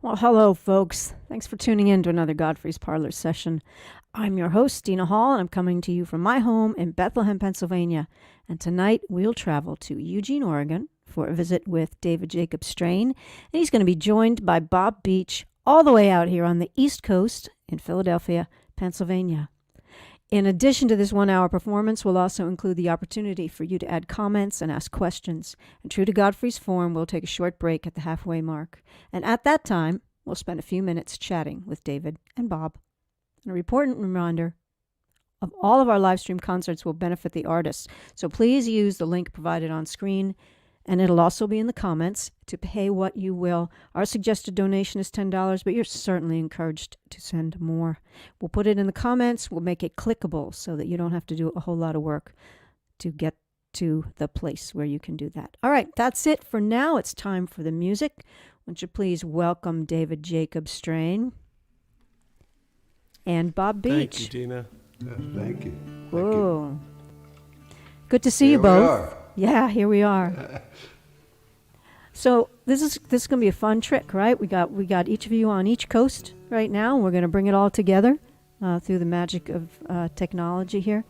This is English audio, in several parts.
Well, hello, folks. Thanks for tuning in to another Godfrey's Parlor session. I'm your host, Dina Hall, and I'm coming to you from my home in Bethlehem, Pennsylvania. And tonight we'll travel to Eugene, Oregon for a visit with David Jacob Strain. And he's going to be joined by Bob Beach all the way out here on the East Coast in Philadelphia, Pennsylvania. In addition to this 1-hour performance, we'll also include the opportunity for you to add comments and ask questions. And true to Godfrey's form, we'll take a short break at the halfway mark. And at that time, we'll spend a few minutes chatting with David and Bob. An important reminder of all of our live stream concerts will benefit the artists. So please use the link provided on screen, and it'll also be in the comments to pay what you will. Our suggested donation is $10, but you're certainly encouraged to send more. We'll put it in the comments. We'll make it clickable so that you don't have to do a whole lot of work to get to the place where you can do that. All right, that's it for now. It's time for the music. Won't you please welcome David Jacob Strain and Bob Beach. Thank you, Dina. Thank you. Whoa. Good to see you both. Yeah, here we are. So this is going to be a fun trick, right? We got each of you on each coast right now. We're going to bring it all together through the magic of technology here.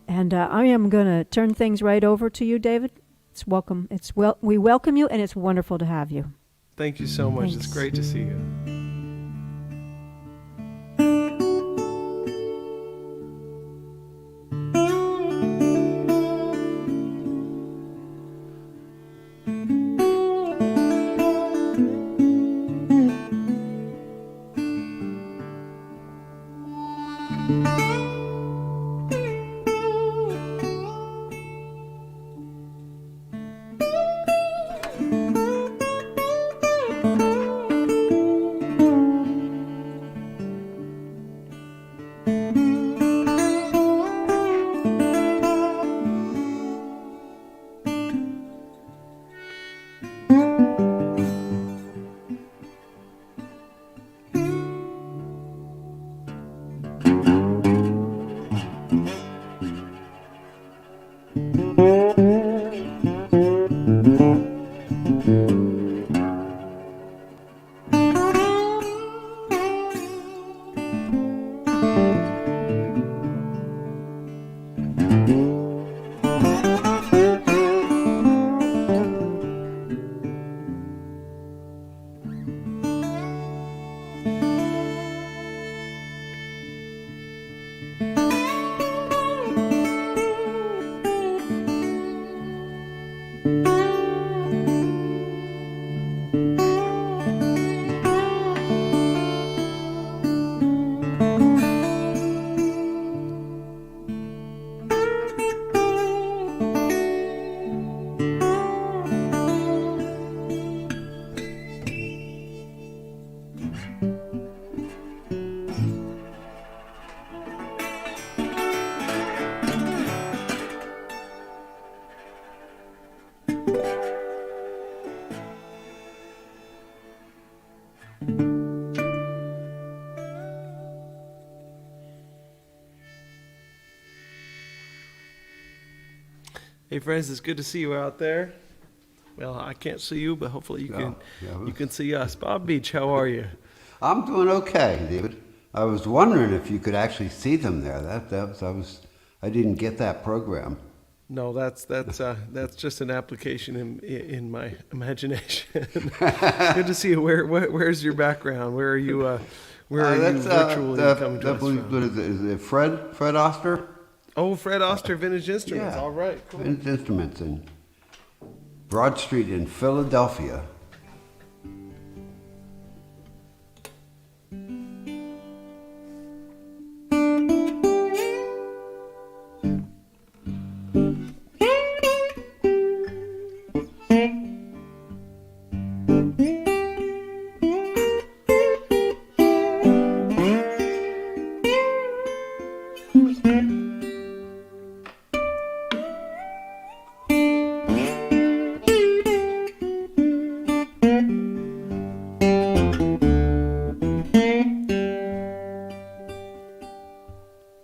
And I am going to turn things right over to you, David. We welcome you, and it's wonderful to have you. Thank you so much. Thanks. It's great to see you. Hey friends, it's good to see you out there. Well, I can't see you, but hopefully you can see us. Bob Beach, how are you? I'm doing okay, David. I was wondering if you could actually see them there. I didn't get that program. No, that's just an application in my imagination. Good to see you. Where's your background? Where are you? Where are you virtually coming to us from? What is it? Fred Oster? Oh, Fred Oster, Vintage Instruments. Yeah. All right, cool. Vintage Instruments in Broad Street in Philadelphia.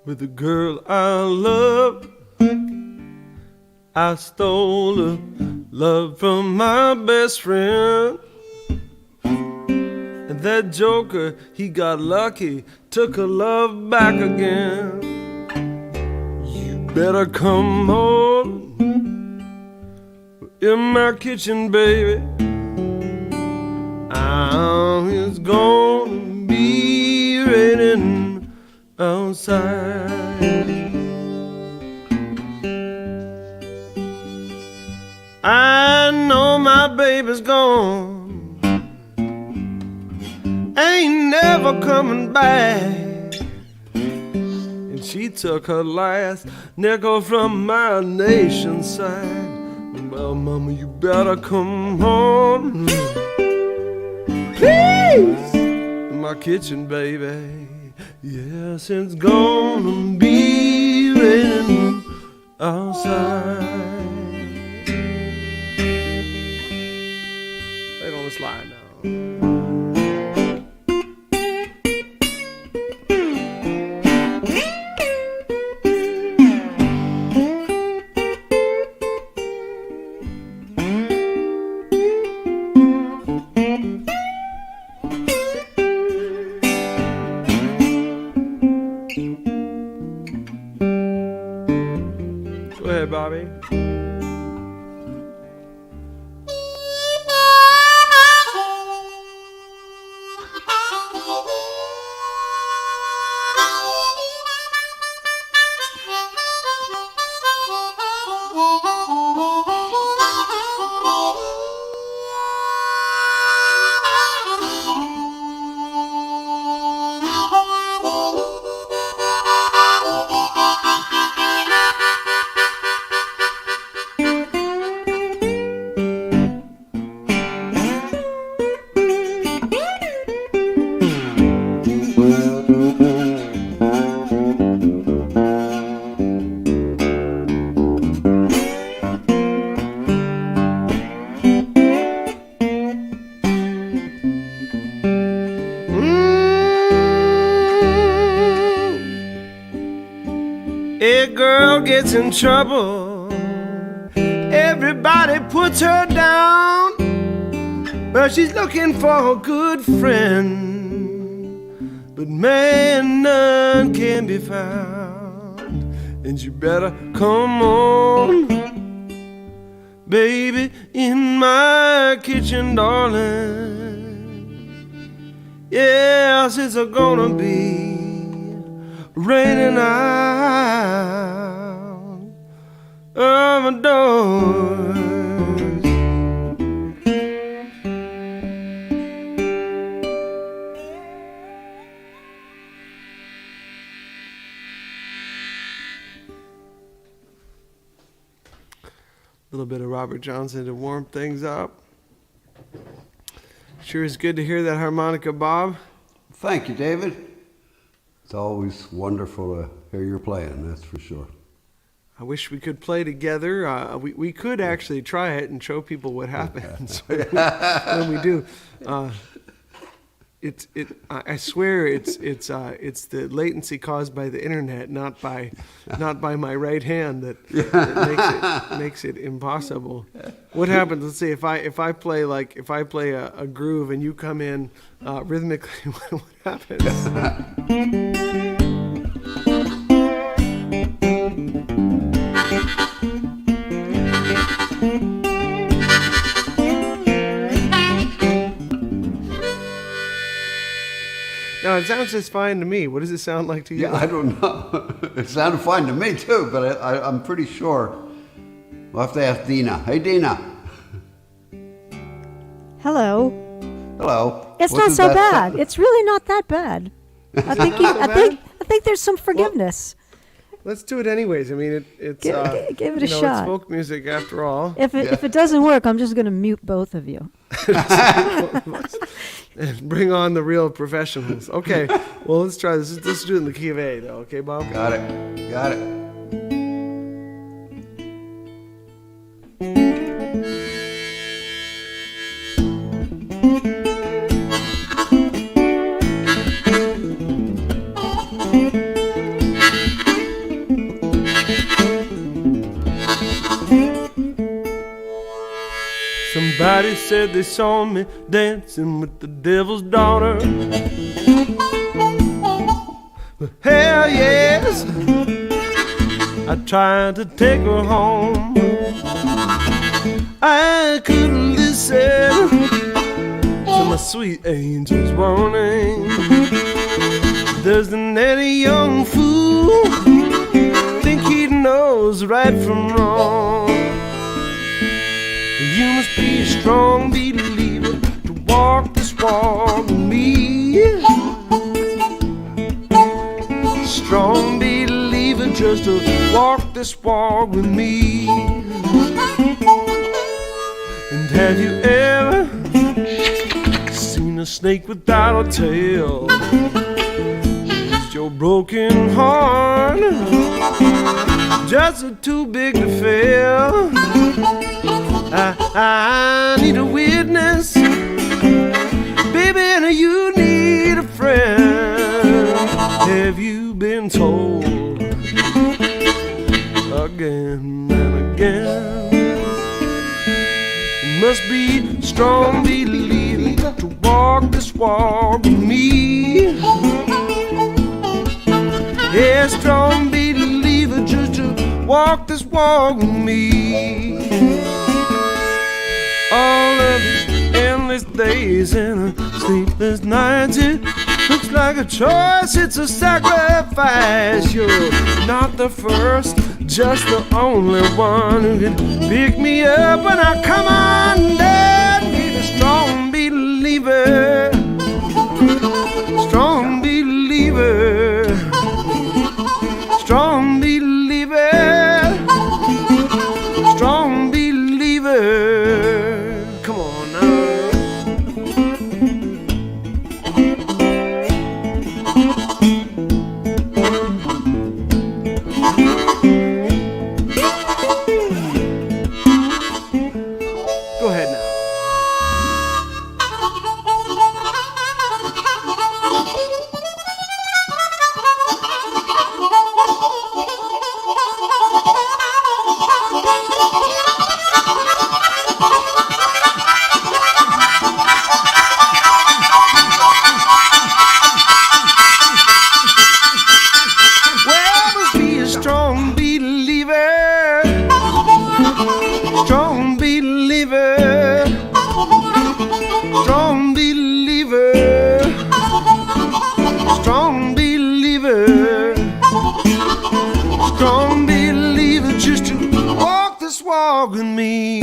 With the girl I love, I stole her love from my best friend. And That joker, he got lucky, took her love back again. You better come home in my kitchen, baby. It's gonna be raining outside. I know my baby's gone, ain't never coming back. And she took her last nickel from my nation's side. Well, mama, you better come home, please, in my kitchen, baby. Yes, it's gonna be raining outside. Play it on the slide now. Go ahead, Bobby. A girl gets in trouble, everybody puts her down, but she's looking for a good friend, but man, none can be found. And you better come on, baby, in my kitchen, darling. Yes, it's gonna be raining out of my doors. A little bit of Robert Johnson to warm things up. Sure is good to hear that harmonica, Bob. Thank you, David. It's always wonderful to hear you playing, that's for sure. I wish we could play together. We could actually try it and show people what happens when we do. I swear it's the latency caused by the internet, not by my right hand that makes it impossible. What happens? Let's see if I play a groove and you come in rhythmically. What happens? No, it sounds just fine to me. What does it sound like to you? Yeah, I don't know. It sounded fine to me too, but I'm pretty sure. We'll have to ask Dina. Hey, Dina. Hello. Hello. It's not so bad. It's really not that bad. I think there's some forgiveness. Let's do it anyways. I mean, it's give it a shot. It's folk music after all. If it doesn't work, I'm just going to mute both of you. And bring on the real professionals. Okay, well, let's try this. Let's do it in the key of A, though. Okay, Bob? Got it. Somebody said they saw me dancing with the devil's daughter. But hell yes, I tried to take her home. I couldn't listen to my sweet angel's warning. Doesn't any young fool think he knows right from wrong? You must be a strong believer to walk this walk with me. Strong believer just to walk this walk with me. And have you ever seen a snake without a tail? Is your broken heart just too big to fail? I need a witness, baby, and you need a friend. Have you been told again and again? You must be strong believer to walk this walk with me. Yeah, strong believer just to walk this walk with me. All of these endless days and sleepless nights, it looks like a choice, it's a sacrifice. You're not the first, just the only one who can pick me up when I come undone. Need a strong believer, strong believer, strong believer, strong believer. Come on now. Go ahead now. Well, must be a strong believer, strong believer, strong believer, strong believer, strong believer, just to walk this walk with me.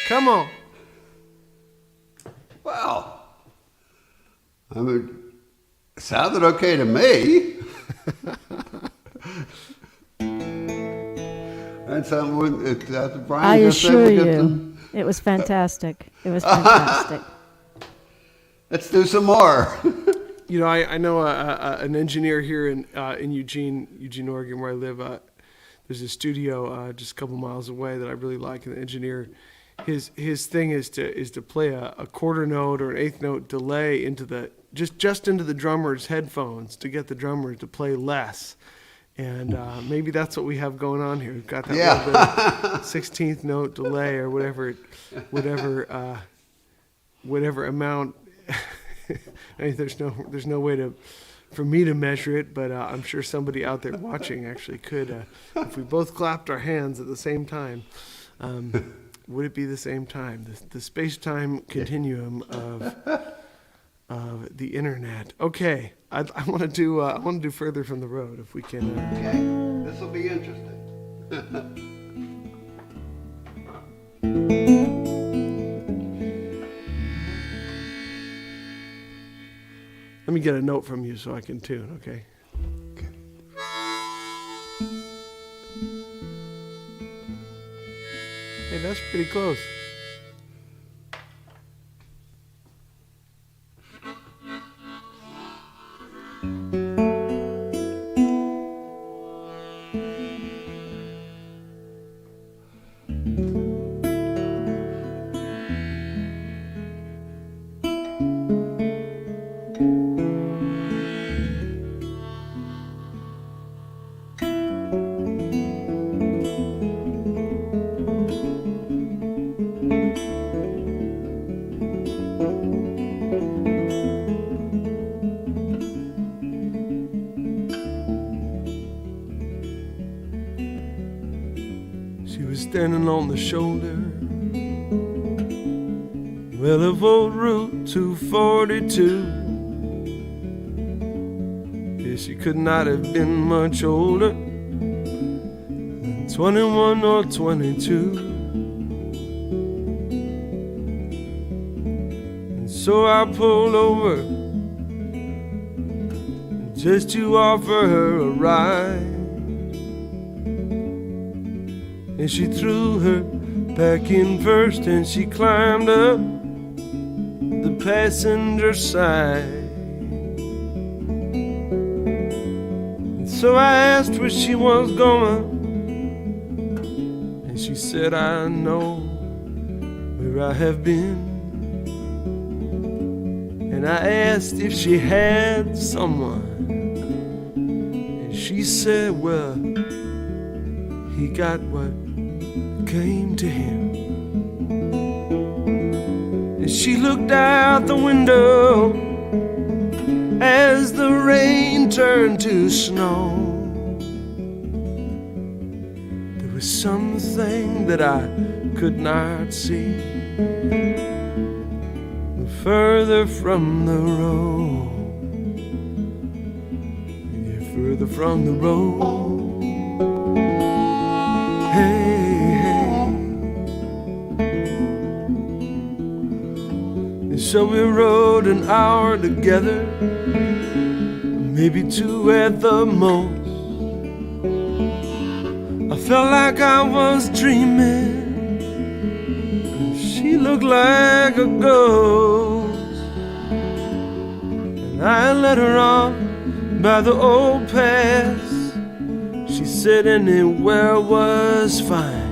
Come on. Well, I mean, it sounded okay to me. And someone, Brian I just said assure we got you, some- it was fantastic. It was fantastic. Let's do some more. You know, I know an engineer here in Eugene, Oregon, where I live. There's a studio just a couple miles away that I really like. And the engineer, his thing is to play a quarter note or an eighth note delay into the just into the drummer's headphones to get the drummer to play less. And maybe that's what we have going on here. We've got that little bit of 16th note delay or whatever amount. I mean, there's no way for me to measure it, but I'm sure somebody out there watching actually could. If we both clapped our hands at the same time, would it be the same time? The space-time continuum of the internet. Okay, I want to do Further from the Road if we can. Okay, this will be interesting. Let me get a note from you so I can tune. Okay. Okay. Hey, that's pretty close. standing on the shoulder, well, of old Route 242. Yeah, she could not have been much older than 21 or 22. And so I pulled over just to offer her a ride. And she threw her back in first and she climbed up the passenger side. And so I asked where she was going, and she said, I know where I have been. And I asked if she had someone, and she said, well, he got what came to him. And she looked out the window as the rain turned to snow. There was something that I could not see further from the road. Yeah, further from the road. So we rode an hour together, maybe 2 at the most. I felt like I was dreaming. She looked like a ghost. And I led her on by the old path. She said anywhere was fine.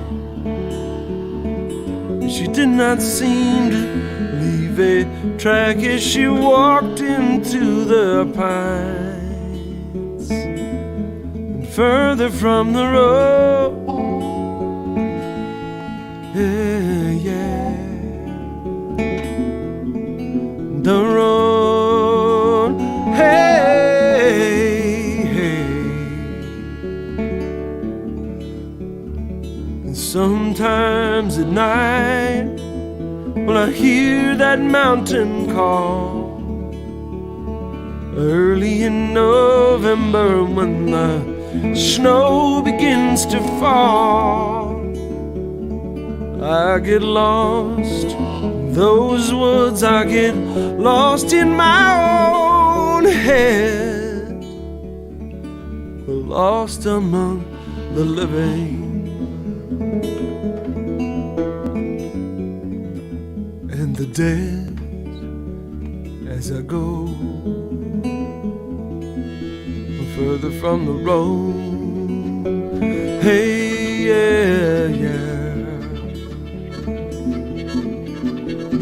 She did not seem to leave a track as she walked into the pines. And further from the road, the road, And sometimes at night, when I hear that mountain call, early in November when the snow begins to fall, I get lost in those woods, I get lost in my own head, lost among the living and the dead as I go further from the road. Hey, yeah, yeah.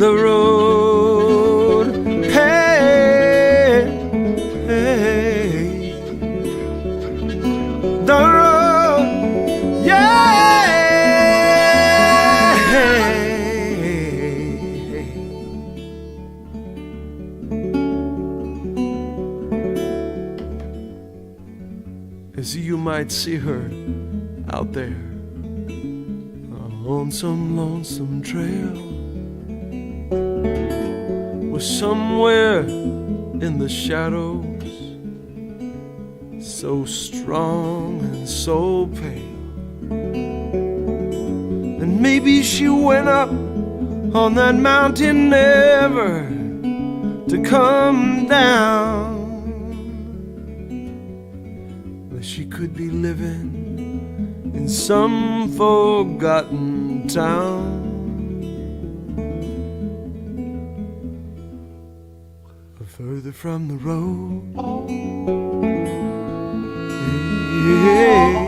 The road, hey, hey. The road, yeah. As you might see her out there on some lonesome trail, or somewhere in the shadows, so strong and so pale. And maybe she went up on that mountain never to come down. She could be living in some forgotten town, further from the road. Yeah.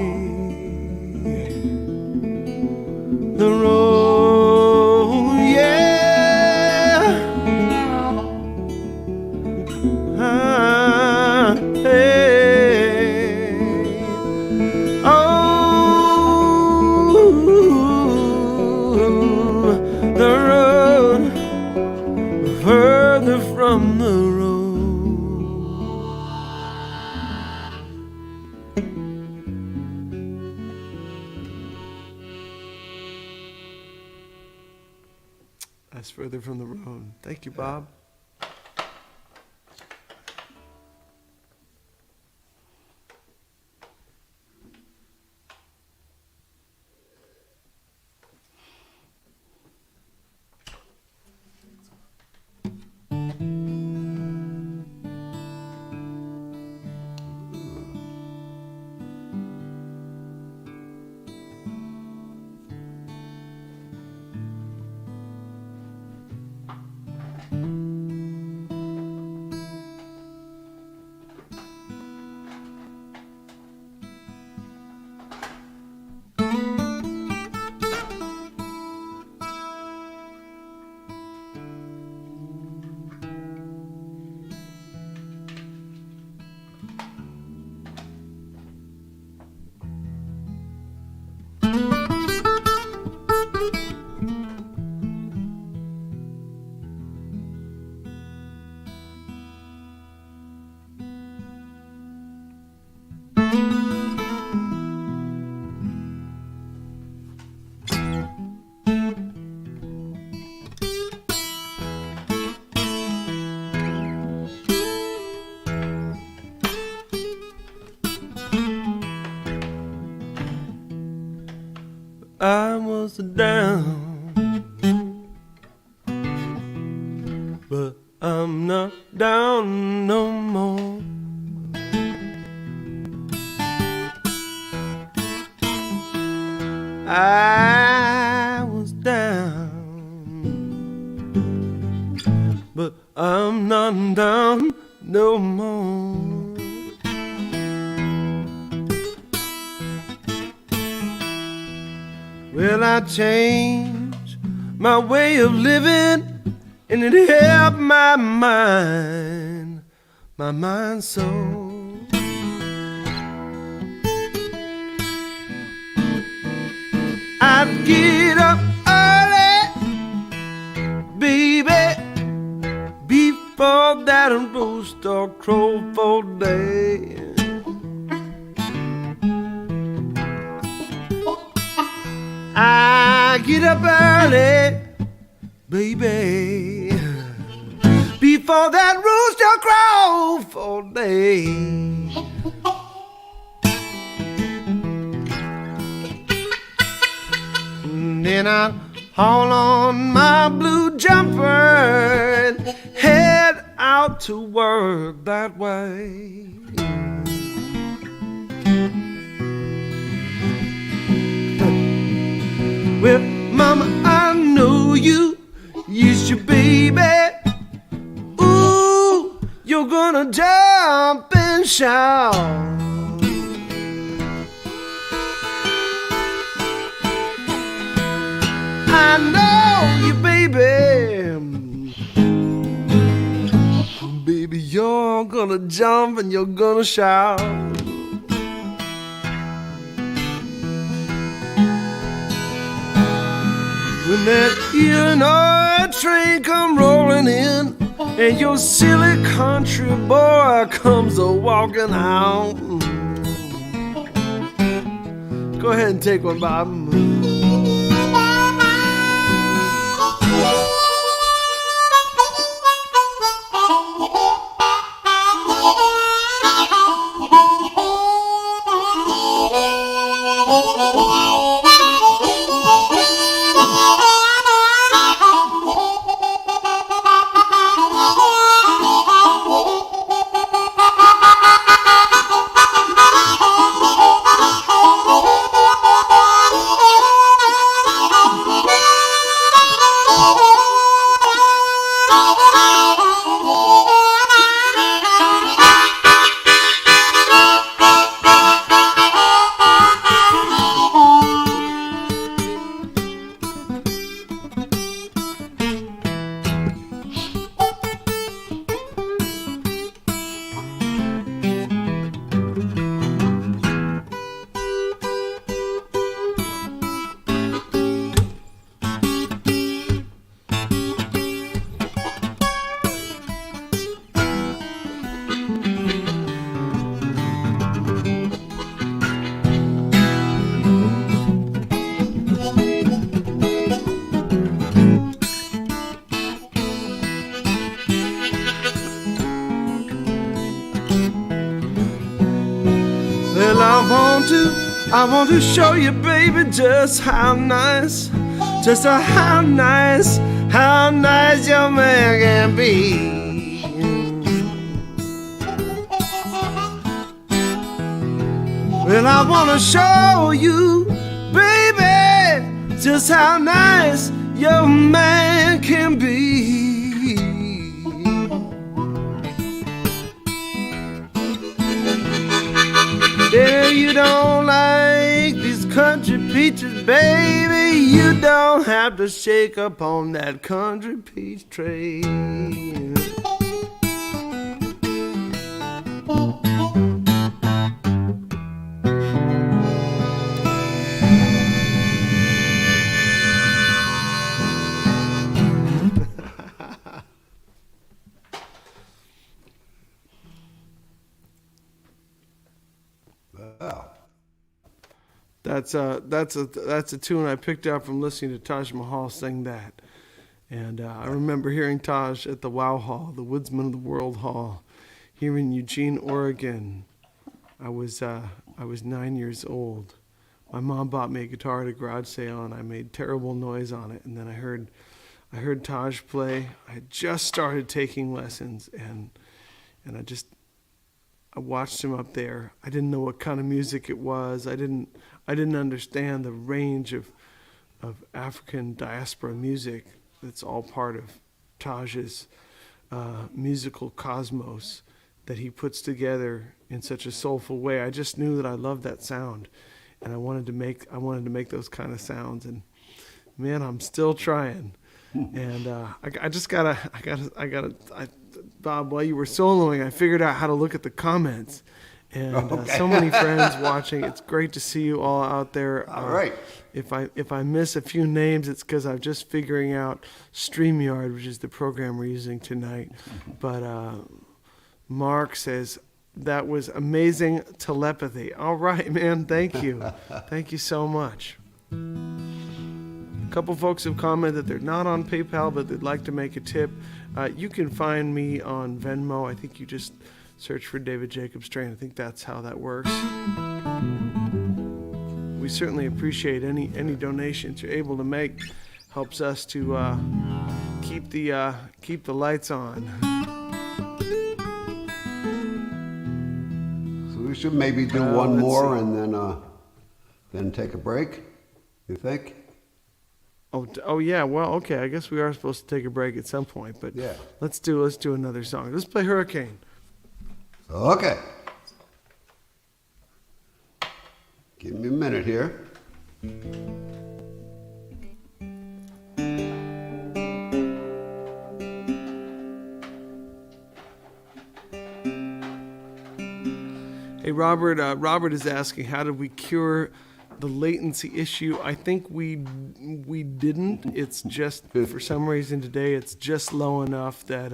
The road, yeah. The road, further from the road. just further from the road. Thank you, Bob. I was down, but I'm not down no more. I was down, but I'm not down no more. Well, I changed my way of living, and it helped my mind so. I'd get up early, baby, before that rooster or crow for day. I get up early, baby, before that rooster crow for day. And then I haul on my blue jumper and head out to work that way. Well, mama, I know you used your baby. Ooh, you're gonna jump and shout. I know you, baby. Baby, you're gonna jump and you're gonna shout. When that Illinois train come rolling in, and your silly country boy comes a-walking out. Go ahead and take one, Bob. I want to show you, baby, just how nice your man can be. Well, I want to show you, baby, just how nice your man can be. Yeah, you don't like these country peaches, baby. You don't have to shake up on that country peach tree. That's a tune I picked up from listening to Taj Mahal sing that, and I remember hearing Taj at the Wow Hall, the Woodsman of the World Hall, here in Eugene, Oregon. I was 9 years old. My mom bought me a guitar at a garage sale, and I made terrible noise on it. And then I heard Taj play. I had just started taking lessons, and I watched him up there. I didn't know what kind of music it was. I didn't understand the range of African diaspora music that's all part of Taj's musical cosmos that he puts together in such a soulful way. I just knew that I loved that sound, and I wanted to make those kind of sounds. And man, I'm still trying. And Bob, while you were soloing, I figured out how to look at the comments. And so many friends watching. It's great to see you all out there. All right. If I miss a few names, it's because I'm just figuring out StreamYard, which is the program we're using tonight. But Mark says, that was amazing telepathy. All right, man. Thank you. Thank you so much. A couple folks have commented that they're not on PayPal, but they'd like to make a tip. You can find me on Venmo. I think you just search for David Jacob Strain. I think that's how that works. We certainly appreciate any donations you're able to make. Helps us to keep the lights on. So we should maybe do one more and then take a break. You think? Oh yeah. Well, okay. I guess we are supposed to take a break at some point, but yeah. Let's do another song. Let's play Hurricane. Okay. Give me a minute here. Hey, Robert. Robert is asking, how did we cure the latency issue? I think we didn't. It's just, for some reason today, it's just low enough that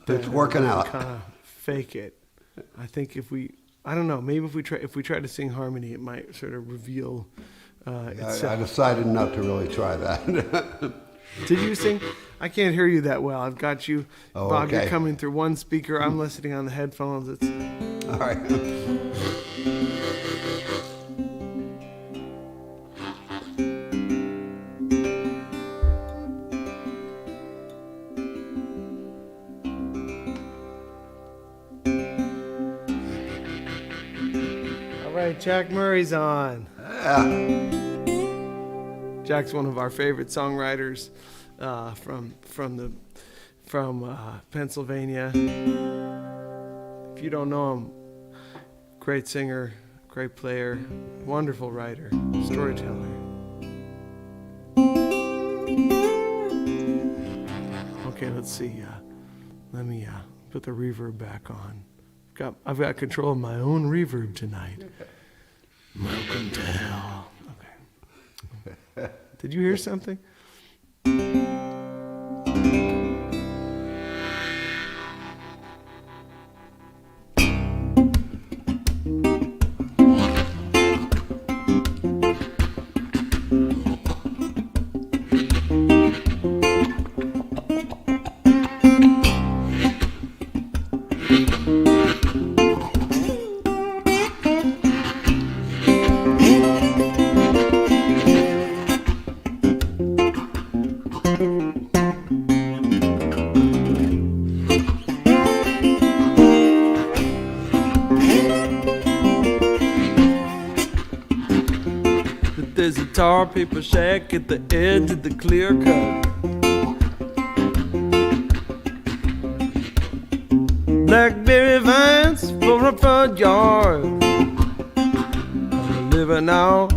it's working out. Kind of fake it. I think I don't know, maybe if we try to sing harmony, it might sort of reveal itself. I decided not to really try that. Did you sing? I can't hear you that well. I've got you, Bob. Okay. You're coming through one speaker. I'm listening on the headphones. All right. Jack Murray's on. Yeah. Jack's one of our favorite songwriters from Pennsylvania. If you don't know him, great singer, great player, wonderful writer, storyteller. Okay, let's see. Let me put the reverb back on. I've got control of my own reverb tonight. Welcome to hell. Okay. Did you hear something? there's a tar paper shack at the edge of the clear cut. Blackberry vines for a front yard. I'm living out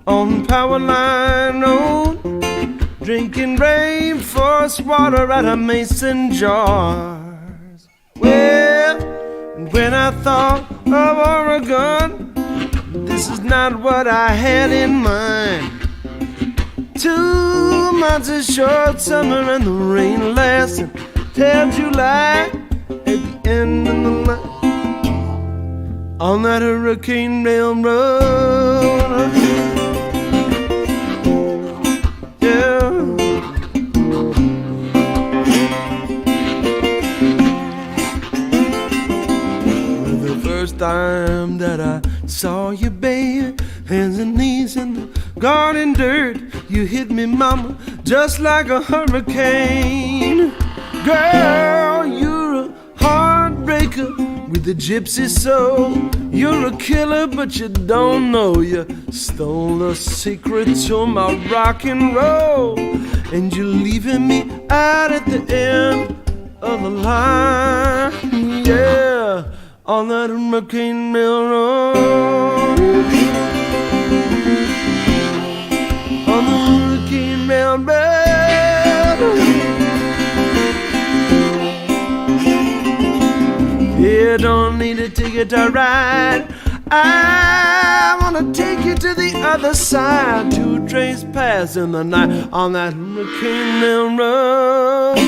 on Power Line Road, drinking rainforest water out of mason jars. Well, when I thought of Oregon, this is not what I had in mind. 2 months of short summer and the rain lasting till July. At the end of the night, on that Hurricane Railroad, yeah. The first time that I saw you, baby, hands and knees in the garden dirt, you hit me, mama, just like a hurricane. Girl, you're a heartbreaker with a gypsy soul. You're a killer, but you don't know you stole the secret to my rock and roll. And you're leaving me out at the end of the line, yeah, on that Hurricane Railroad. On the Hurricane Railroad. You don't need a ticket to ride. I wanna take you to the other side. 2 trains pass in the night on that Hurricane Railroad.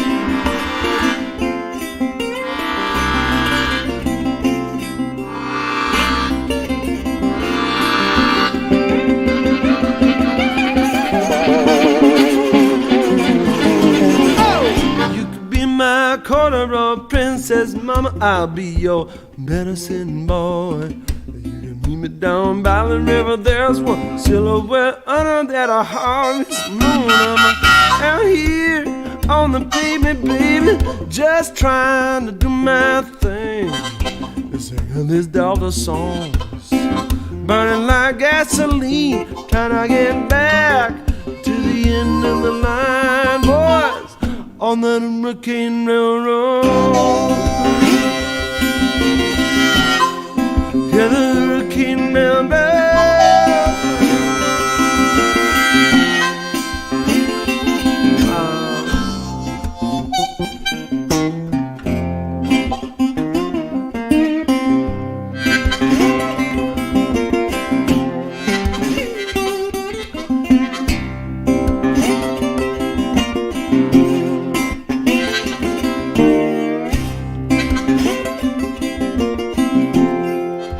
My corduroy princess, mama, I'll be your medicine boy. You can meet me down by the river. There's one silhouette under that harvest moon. I'm out here on the pavement, baby, just trying to do my thing, singing these Delta songs, burning like gasoline, trying to get back to the end of the line, boys, on that Hurricane Railroad. Yeah, the Hurricane Railroad.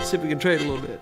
See if we can trade a little bit.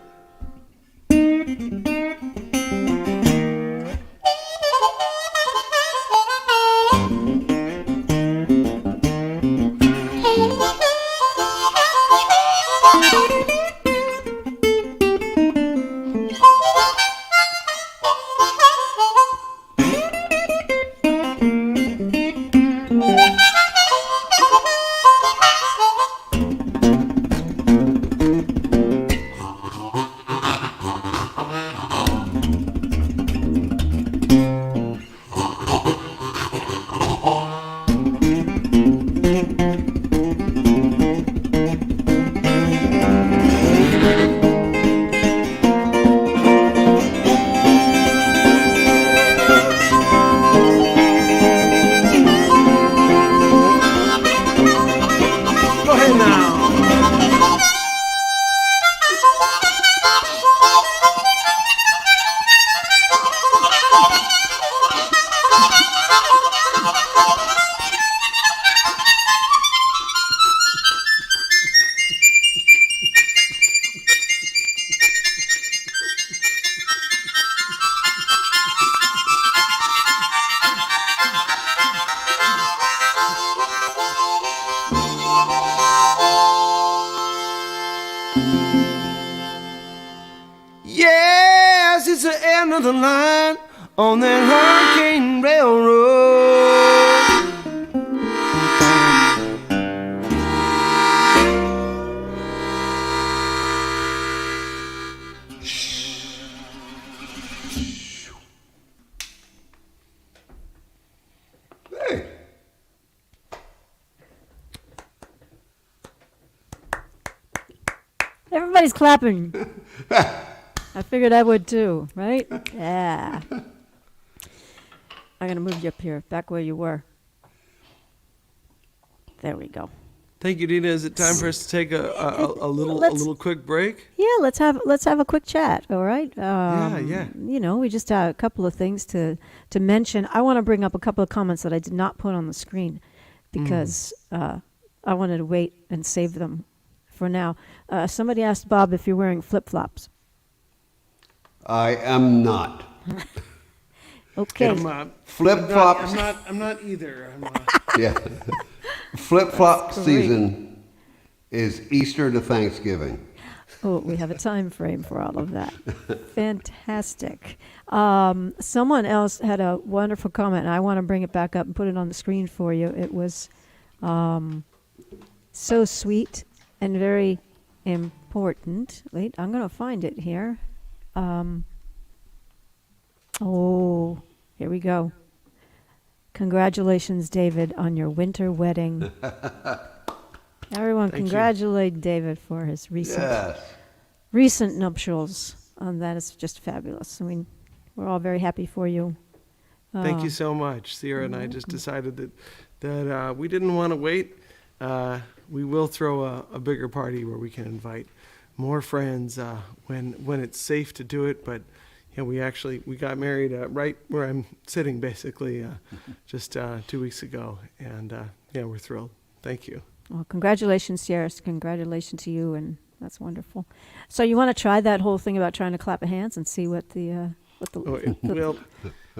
Yes, it's the end of the line on that Hurricane Railroad. Everybody's clapping. I figured I would too, right? Yeah. I'm going to move you up here, back where you were. There we go. Thank you, Dina. Is it time for us to take a little quick break? Yeah, let's have a quick chat. All right. Yeah. We just had a couple of things to mention. I want to bring up a couple of comments that I did not put on the screen because I wanted to wait and save them for now. Somebody asked Bob if you're wearing flip-flops. I am not. Okay. Flip-flops. I'm not either. Yeah. Flip-flop season is Easter to Thanksgiving. Oh, we have a time frame for all of that. Fantastic. Someone else had a wonderful comment, and I want to bring it back up and put it on the screen for you. It was so sweet and very important. Wait, I'm going to find it here. Here we go. Congratulations, David, on your winter wedding. Everyone congratulate David for his recent nuptials. That is just fabulous. I mean, we're all very happy for you. Thank you so much. Sierra and I just decided that we didn't want to wait. We will throw a bigger party where we can invite more friends when it's safe to do it. But we got married right where I'm sitting, basically, just 2 weeks ago, and we're thrilled. Thank you. Well, congratulations, Sierra. Congratulations to you, and that's wonderful. So you want to try that whole thing about trying to clap of hands and see what the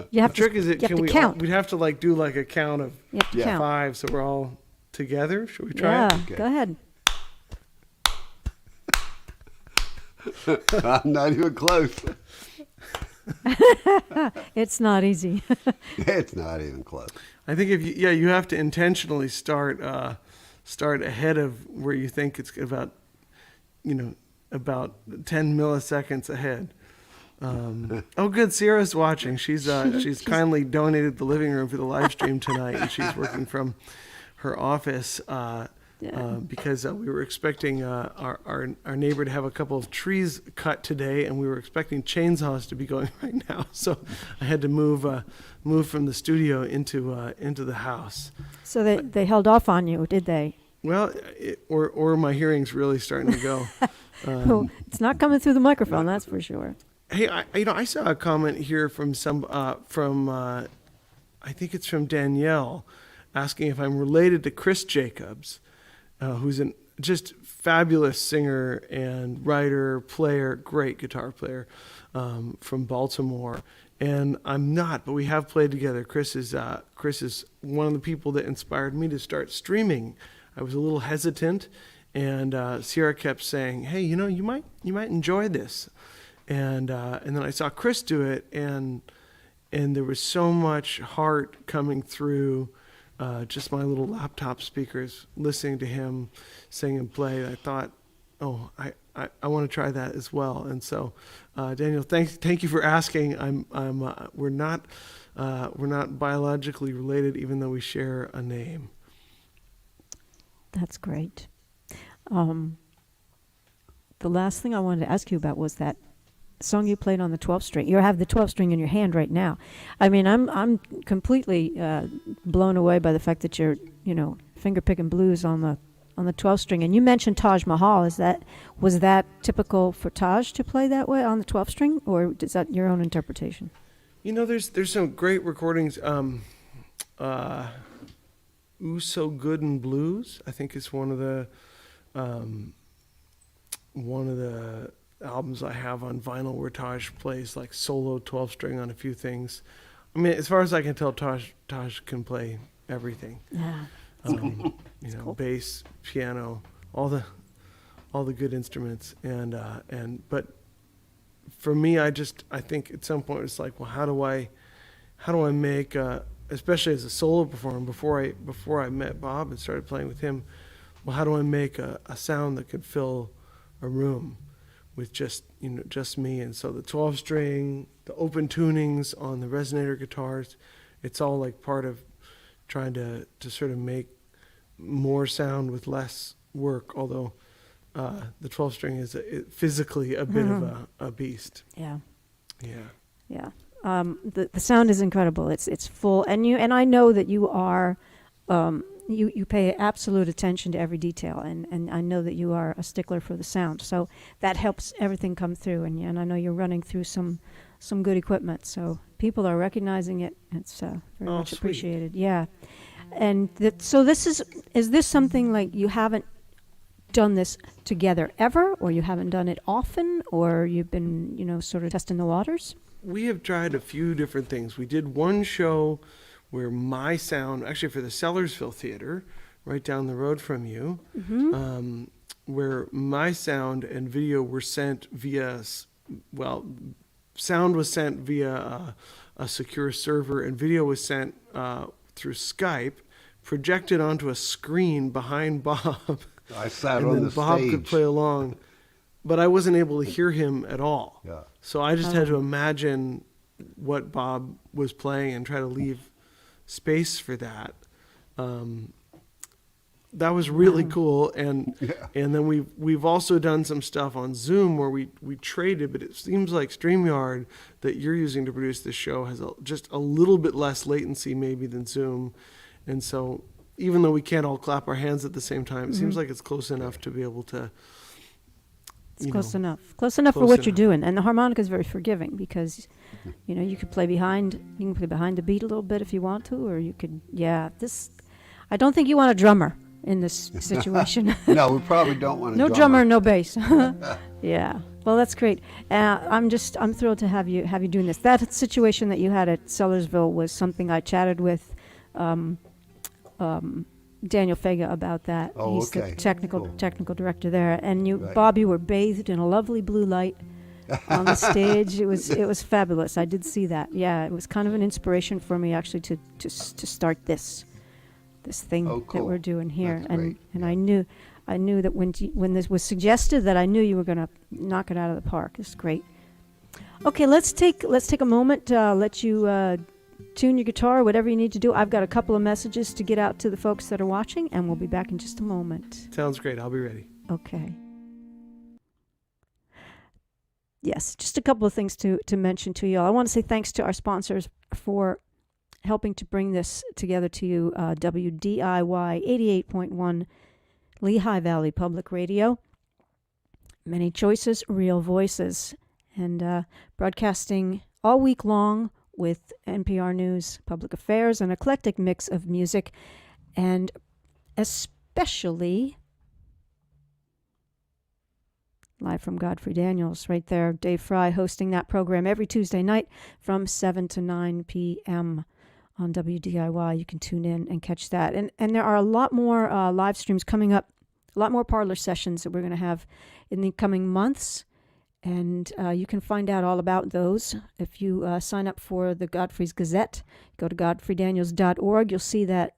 you have trick is it? You have to count. We'd have to do a count of count. 5, so we're all together. Should we try it? Okay. Go ahead. I'm not even close. It's not easy. It's not even close. I think if you have to intentionally start ahead of where you think it's about 10 milliseconds ahead. Good. Sierra's watching. She's kindly donated the living room for the live stream tonight, and she's working from her office because we were expecting our neighbor to have a couple of trees cut today, and we were expecting chainsaws to be going right now. So I had to move from the studio into the house. So they held off on you, did they? Well, or my hearing's really starting to go. It's not coming through the microphone, that's for sure. Hey, I saw a comment here from I think it's from Danielle, asking if I'm related to Chris Jacobs, who's a just fabulous singer and writer, player, great guitar player from Baltimore. And I'm not, but we have played together. Chris is one of the people that inspired me to start streaming. I was a little hesitant, and Sierra kept saying, "Hey, you might enjoy this." And then I saw Chris do it, and there was so much heart coming through just my little laptop speakers, listening to him sing and play. I thought, I want to try that as well. And so, Daniel, thank you for asking. We're not biologically related, even though we share a name. That's great. The last thing I wanted to ask you about was that song you played on the 12th string. You have the 12th string in your hand right now. I mean, I'm completely blown away by the fact that you're, finger picking blues on the 12th string. And you mentioned Taj Mahal. Was that typical for Taj to play that way on the 12th string, or is that your own interpretation? There's some great recordings. Ooh So Good in Blues, I think is one of the albums I have on vinyl where Taj plays like solo 12 string on a few things. I mean, as far as I can tell, Taj can play everything. Yeah. Cool. Bass, piano, all the good instruments, but for me, I think at some point it's like, well, how do I make especially as a solo performer, before I met Bob and started playing with him, well, how do I make a sound that could fill a room with just me? And so the 12 string, the open tunings on the resonator guitars, it's all like part of trying to sort of make more sound with less work. Although the 12 string is physically a bit of a beast. Yeah. Yeah. Yeah. The sound is incredible. It's full, and I know that you are, you pay absolute attention to every detail, and I know that you are a stickler for the sound. So that helps everything come through, and I know you're running through some good equipment. So people are recognizing it. It's very much sweet. appreciated. Yeah. And so this is this something like you haven't done this together ever, or you haven't done it often, or you've been, sort of testing the waters? We have tried a few different things. We did one show where my sound, actually for the Sellersville Theater, right down the road from you, where my sound and video were sent via, sound was sent via a secure server, and video was sent through Skype, projected onto a screen behind Bob. I sat and on then the Bob stage. could play along, but I wasn't able to hear him at all. Yeah. So I just had to imagine what Bob was playing and try to leave space for that. That was really cool, and then we've also done some stuff on Zoom where we traded, but it seems like StreamYard that you're using to produce this show has just a little bit less latency maybe than Zoom, and so even though we can't all clap our hands at the same time, it seems like it's close enough to be able to. It's close enough for what you're doing, and the harmonica is very forgiving because, you could play behind. You can play behind the beat a little bit if you want to, or you could. Yeah, I don't think you want a drummer in this situation. No, we probably don't want no drummer, no bass. Yeah. Well, that's great. I'm thrilled to have you doing this. That situation that you had at Sellersville was something I chatted with Daniel Fega about that. Oh, He's okay. the technical director there, and Right. Bob, you were bathed in a lovely blue light on the stage. It was fabulous. I did see that. Yeah, it was kind of an inspiration for me actually to start this thing that we're doing here. That's great. And I knew that when this was suggested, that I knew you were going to knock it out of the park. It's great. Okay, let's take a moment. Let you tune your guitar, whatever you need to do. I've got a couple of messages to get out to the folks that are watching, and we'll be back in just a moment. Sounds great. I'll be ready. Okay. Yes, just a couple of things to mention to you all. I want to say thanks to our sponsors for helping to bring this together to you. WDIY 88.1 Lehigh Valley Public Radio. Many choices, real voices. And broadcasting all week long with NPR News, Public Affairs, an eclectic mix of music, and especially live from Godfrey Daniels, right there. Dave Fry hosting that program every Tuesday night from 7 to 9 p.m. on WDIY. You can tune in and catch that. And there are a lot more live streams coming up, a lot more Parlour sessions that we're going to have in the coming months. And you can find out all about those if you sign up for the Godfrey's Gazette. Go to godfreydaniels.org. You'll see that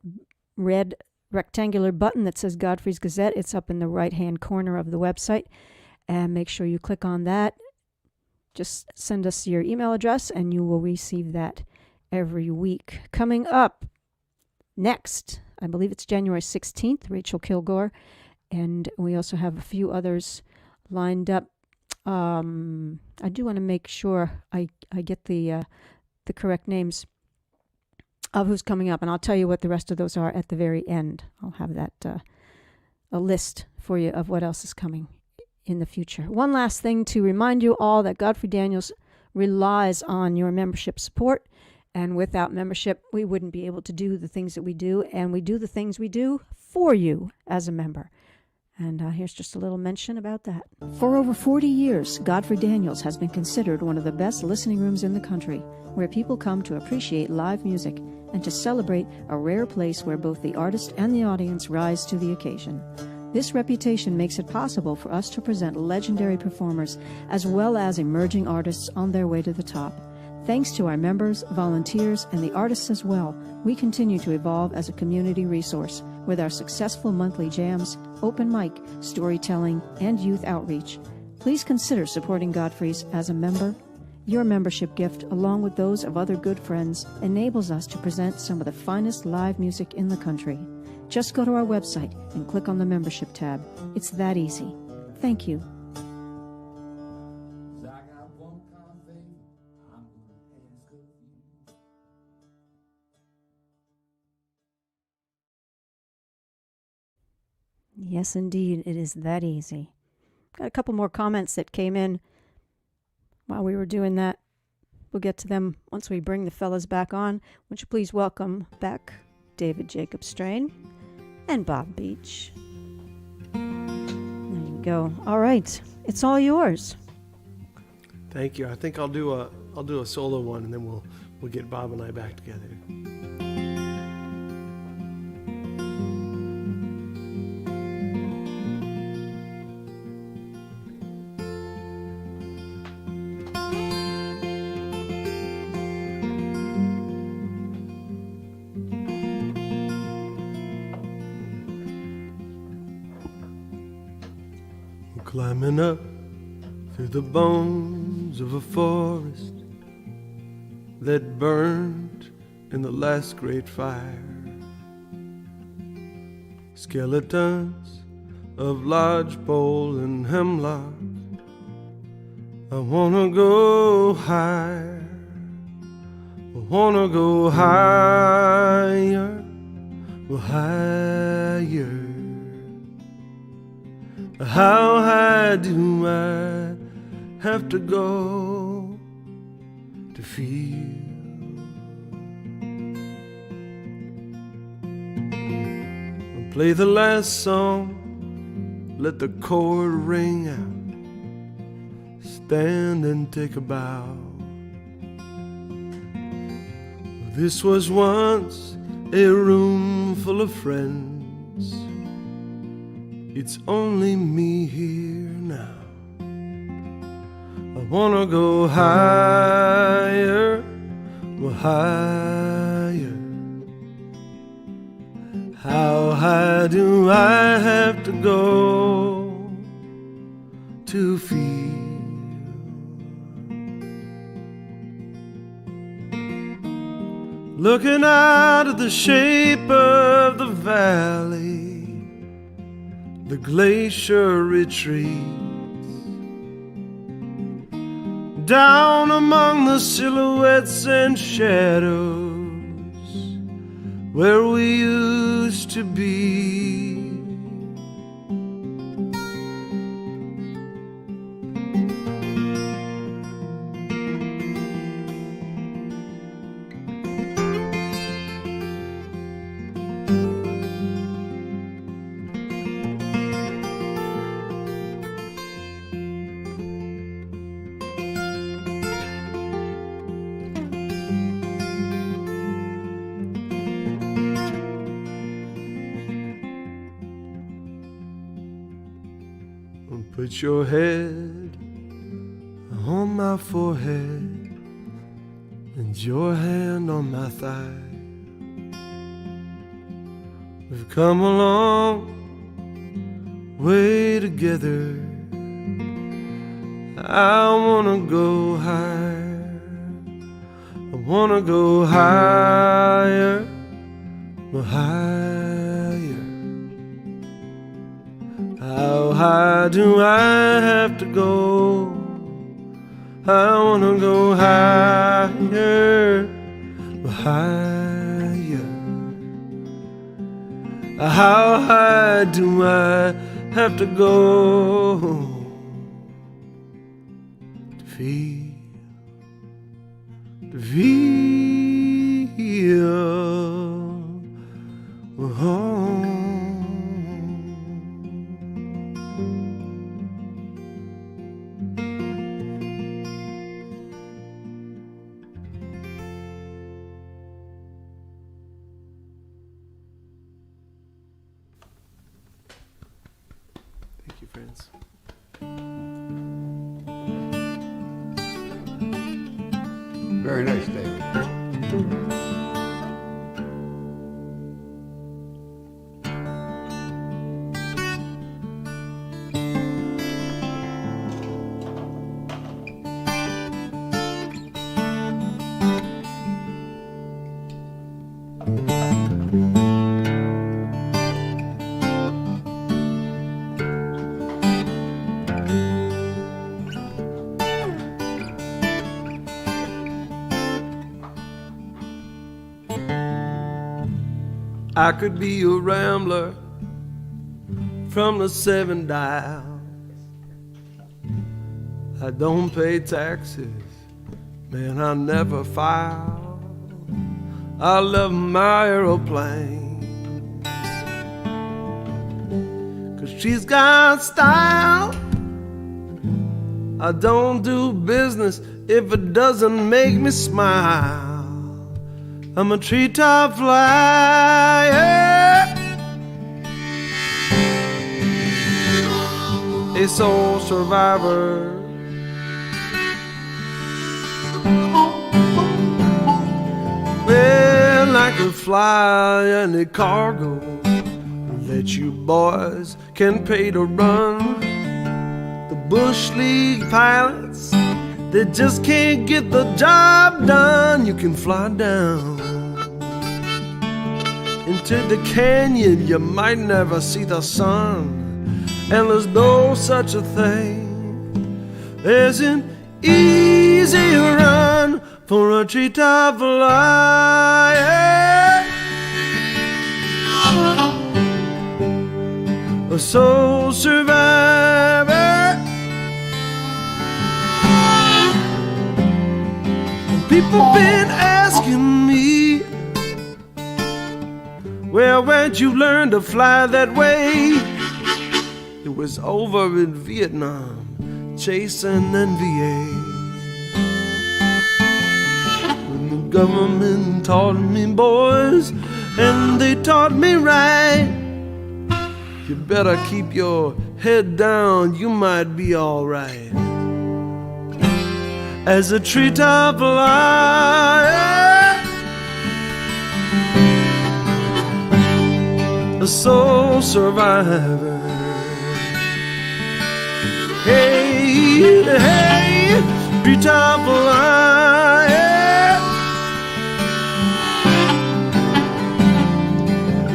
red rectangular button that says Godfrey's Gazette. It's up in the right-hand corner of the website. And make sure you click on that. Just send us your email address, and you will receive that every week. Coming up next, I believe it's January 16th, Rachel Kilgore. And we also have a few others lined up. I do want to make sure I get the correct names of who's coming up, and I'll tell you what the rest of those are at the very end. I'll have that a list for you of what else is coming in the future. One last thing to remind you all that Godfrey Daniels relies on your membership support, and without membership, we wouldn't be able to do the things that we do, and we do the things we do for you as a member. And here's just a little mention about that. For over 40 years, Godfrey Daniels has been considered one of the best listening rooms in the country, where people come to appreciate live music and to celebrate a rare place where both the artist and the audience rise to the occasion. This reputation makes it possible for us to present legendary performers as well as emerging artists on their way to the top. Thanks to our members, volunteers, and the artists as well, we continue to evolve as a community resource with our successful monthly jams, open mic, storytelling, and youth outreach. Please consider supporting Godfrey's as a member. Your membership gift, along with those of other good friends, enables us to present some of the finest live music in the country. Just go to our website and click on the membership tab. It's that easy. Thank you. Yes, indeed, it is that easy. Got a couple more comments that came in while we were doing that. We'll get to them once we bring the fellas back on. Would you please welcome back David Jacob Strain and Bob Beach. There you go. All right, it's all yours. Thank you. I think I'll do a solo one, and then we'll get Bob and I back together. Climbing up through the bones of a forest that burned in the last great fire. Skeletons of lodgepole and hemlock. I wanna go higher. I wanna go higher, go higher. How high do I have to go to feel? I'll play the last song, let the chord ring out, stand and take a bow. This was once a room full of friends. It's only me here now. I wanna go higher, go higher. How high do I have to go to feel? Looking out at the shape of the valley, the glacier retreats down among the silhouettes and shadows where we used to be. Put your head on my forehead and your hand on my thigh. We've come a long way together. I wanna go higher. I wanna go higher, go higher. How high do I have to go? I wanna go higher, higher. How high do I have to go to feel, to feel home? Friends. Very nice, David. I could be a rambler from the 7 dials. I don't pay taxes, man, I never file. I love my aeroplane, 'cause she's got style. I don't do business if it doesn't make me smile. I'm a treetop flyer, a soul survivor. Well, I could fly any cargo that you boys can pay to run. The Bush League pilots, they just can't get the job done. You can fly down into the canyon, you might never see the sun. And there's no such a thing as an easy run for a treetop flyer, a soul survivor. People been asking me, well, where'd you learn to fly that way? It was over in Vietnam, chasing NVA. When the government taught me, boys, and they taught me right. You better keep your head down, you might be alright. As a treetop flyer, a soul survivor. Hey, hey, treetop flyer.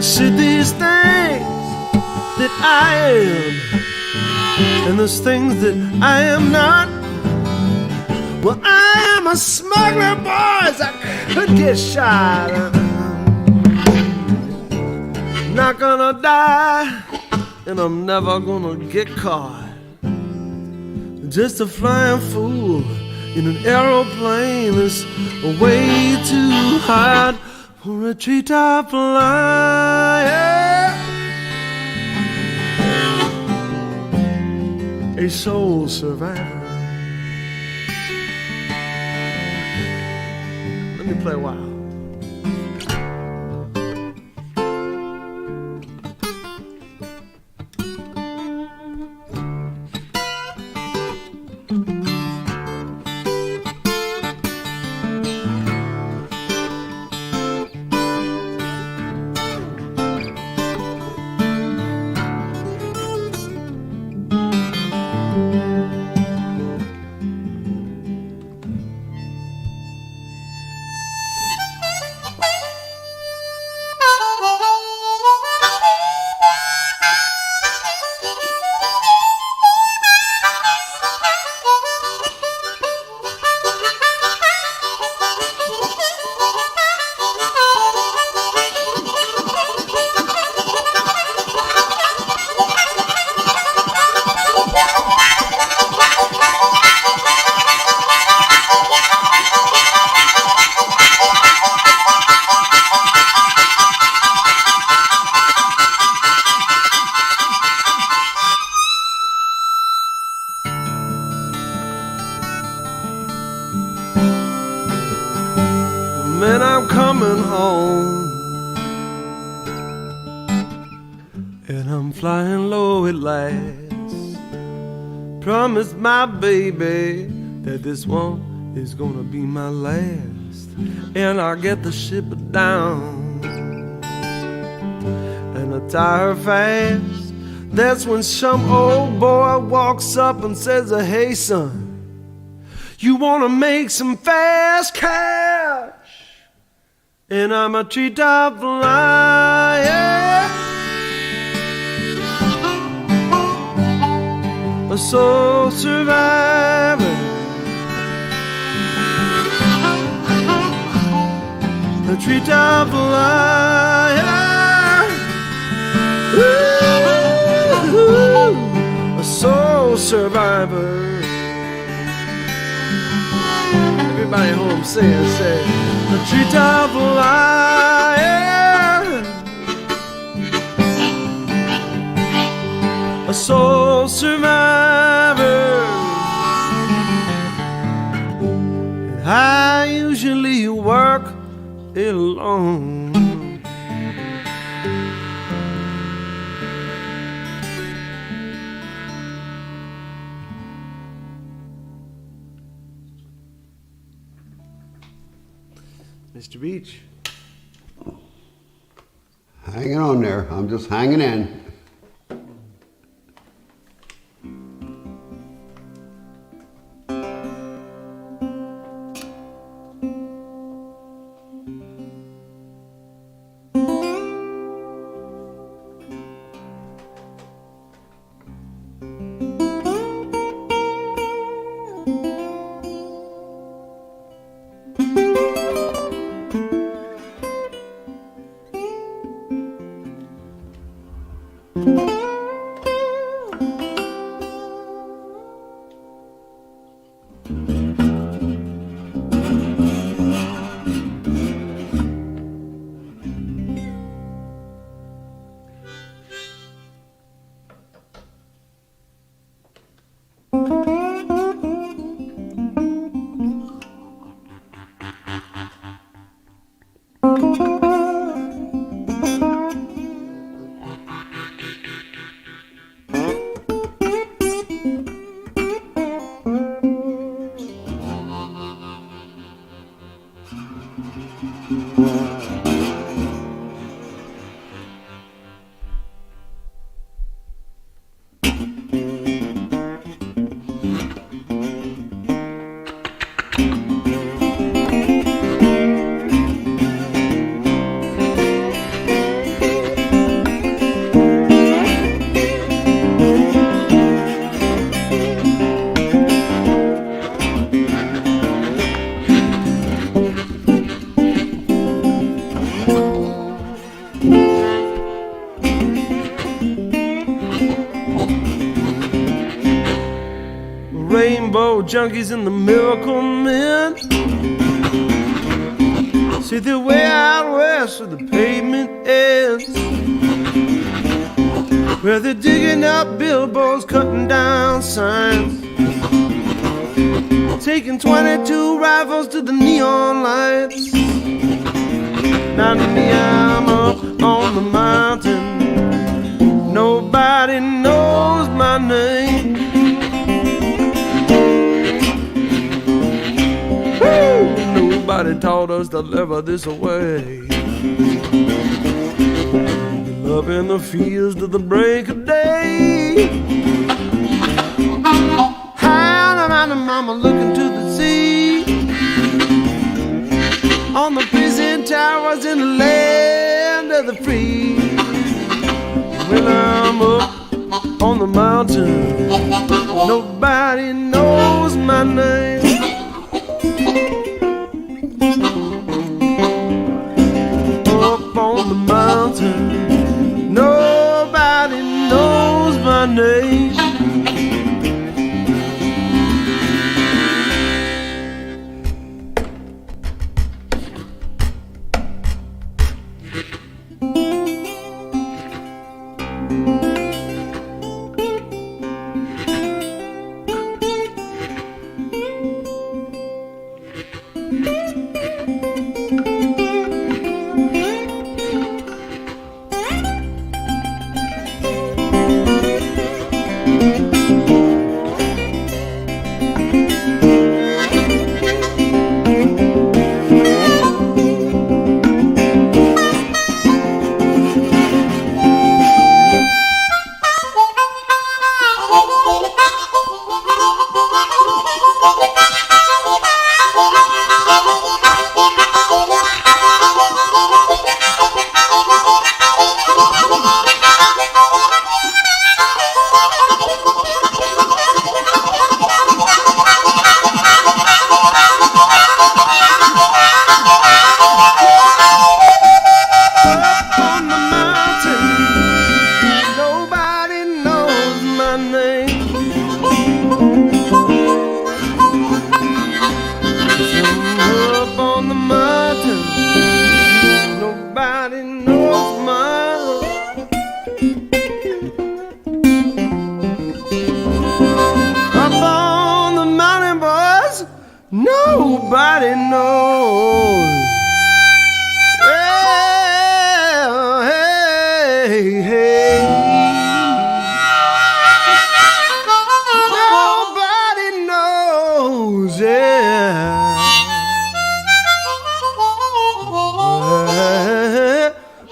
See these things that I am, and there's things that I am not. Well, I am a smuggler, boys. I could get shot. Not gonna die, and I'm never gonna get caught. Just a flying fool in an aeroplane that's way too hot for a treetop flyer, a soul survivor. Let me play a while. Man, I'm coming home, and I'm flying low at last. Promised my baby that this one is gonna be my last. And I get the ship down, and I tie her fast. That's when some old boy walks up and says, hey son, you wanna make some fast cash? And I'm a treetop flyer, a soul survivor, a treetop flyer. survivor. Everybody home say, the treetop lion, a soul survivor. And I usually work alone. Mr. Beach. Hanging on there. I'm just hanging in. Rainbow junkies and the miracle men see their way out west where the pavement ends, where they're digging up billboards, cutting down signs, taking 22 rifles to the neon lights. Now me, I'm up on the mountain, nobody knows my name. Nobody taught us to live this way. Love in the fields to the break of day. High on the mama looking to the sea, on the prison towers in the land of the free. When I'm up on the mountain, nobody knows my name. On the mountain, nobody knows my name. nobody knows. Well, hey, hey. Nobody knows, yeah.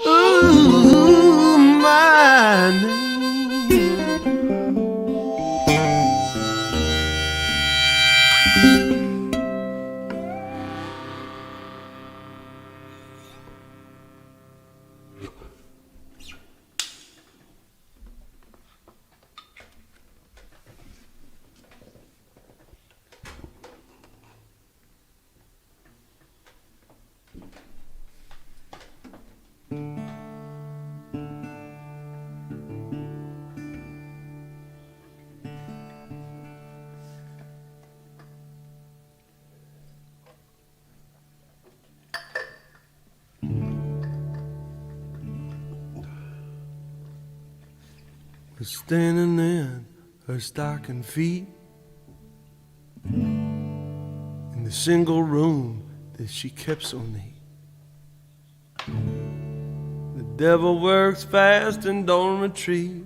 Ooh, my name. Was standing in her stocking feet in the single room that she kept so neat. The devil works fast and don't retreat.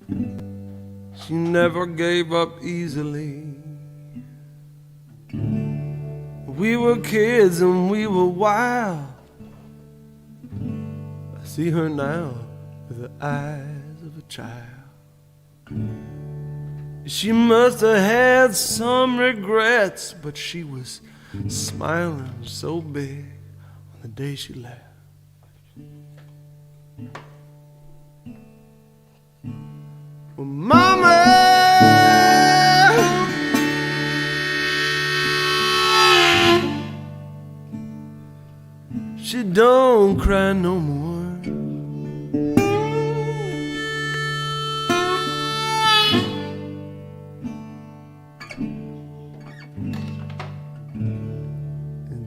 She never gave up easily. We were kids and we were wild. I see her now with the eyes of a child. She must have had some regrets, but she was smiling so big on the day she left. Well, Mama, she don't cry no more.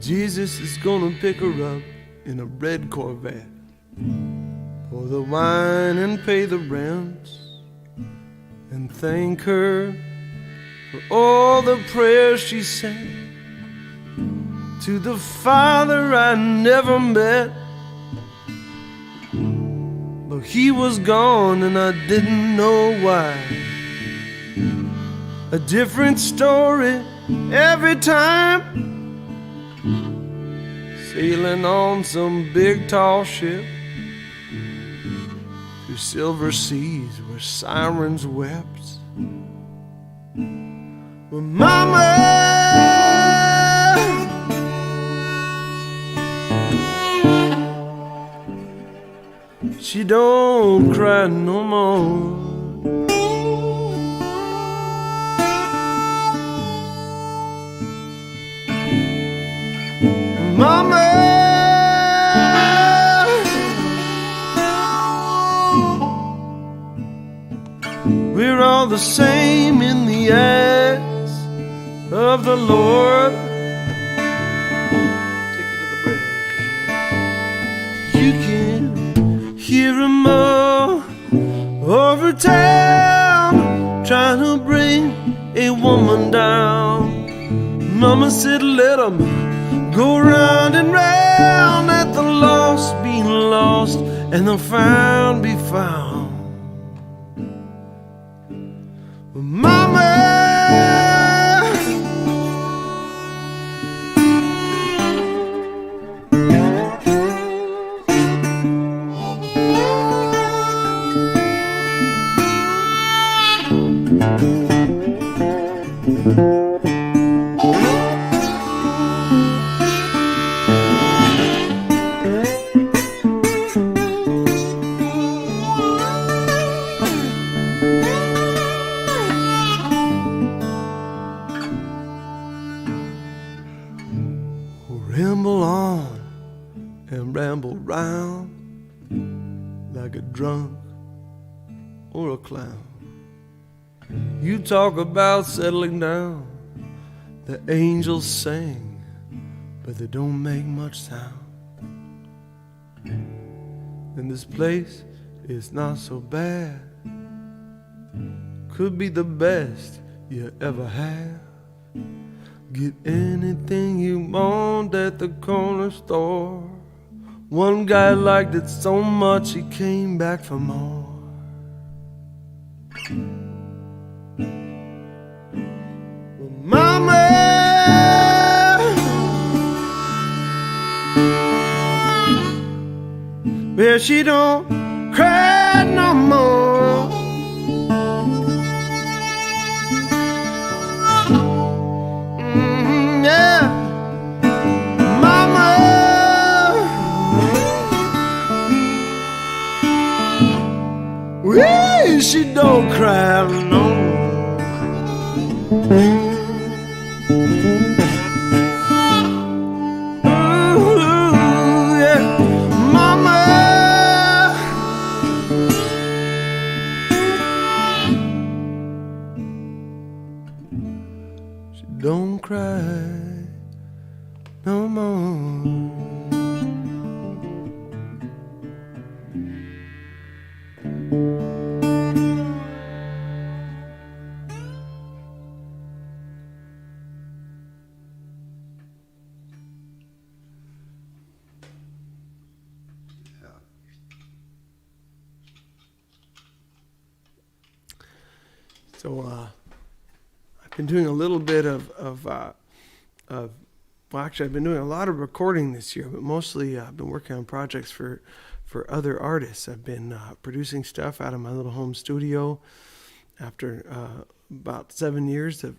Jesus is gonna pick her up in a red Corvette, pour the wine and pay the rent, and thank her for all the prayers she sent to the Father I never met. But he was gone and I didn't know why. A different story every time. Sailing on some big tall ship through silver seas where sirens wept. Well, Mama, she don't cry no more. Mama, we're all the same in the eyes of the Lord. Take you to the bridge. You can hear him over town trying to bring a woman down. Mama said, let him go round and round, let the lost be lost and the found be found. Mama, ramble on and ramble round like a drunk or a clown. You talk about settling down, the angels sing, but they don't make much sound. And this place is not so bad, could be the best you ever had. Get anything you want at the corner store. One guy liked it so much he came back for more. Well, Mama, well, she don't cry no more. Yeah, Mama, well, she don't cry no more. Ooh, yeah, Mama, she don't cry no more. So I've been doing a little bit well, actually I've been doing a lot of recording this year, but mostly I've been working on projects for other artists. I've been producing stuff out of my little home studio after about 7 years of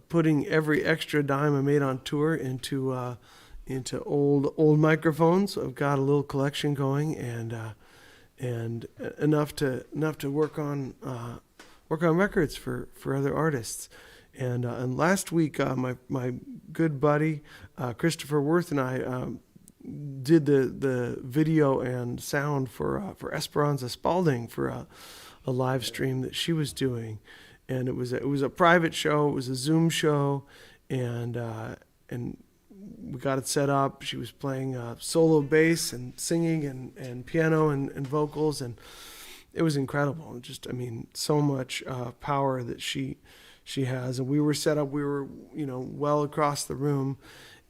putting every extra dime I made on tour into old microphones. I've got a little collection going, and enough to work on records for other artists. And last week, my good buddy Christopher Worth and I did the video and sound for Esperanza Spalding for a live stream that she was doing, and it was a private show. It was a Zoom show, and we got it set up. She was playing solo bass and singing and piano and vocals, and it was incredible. Just, I mean, so much power that she has. And we were set up. We were, well across the room,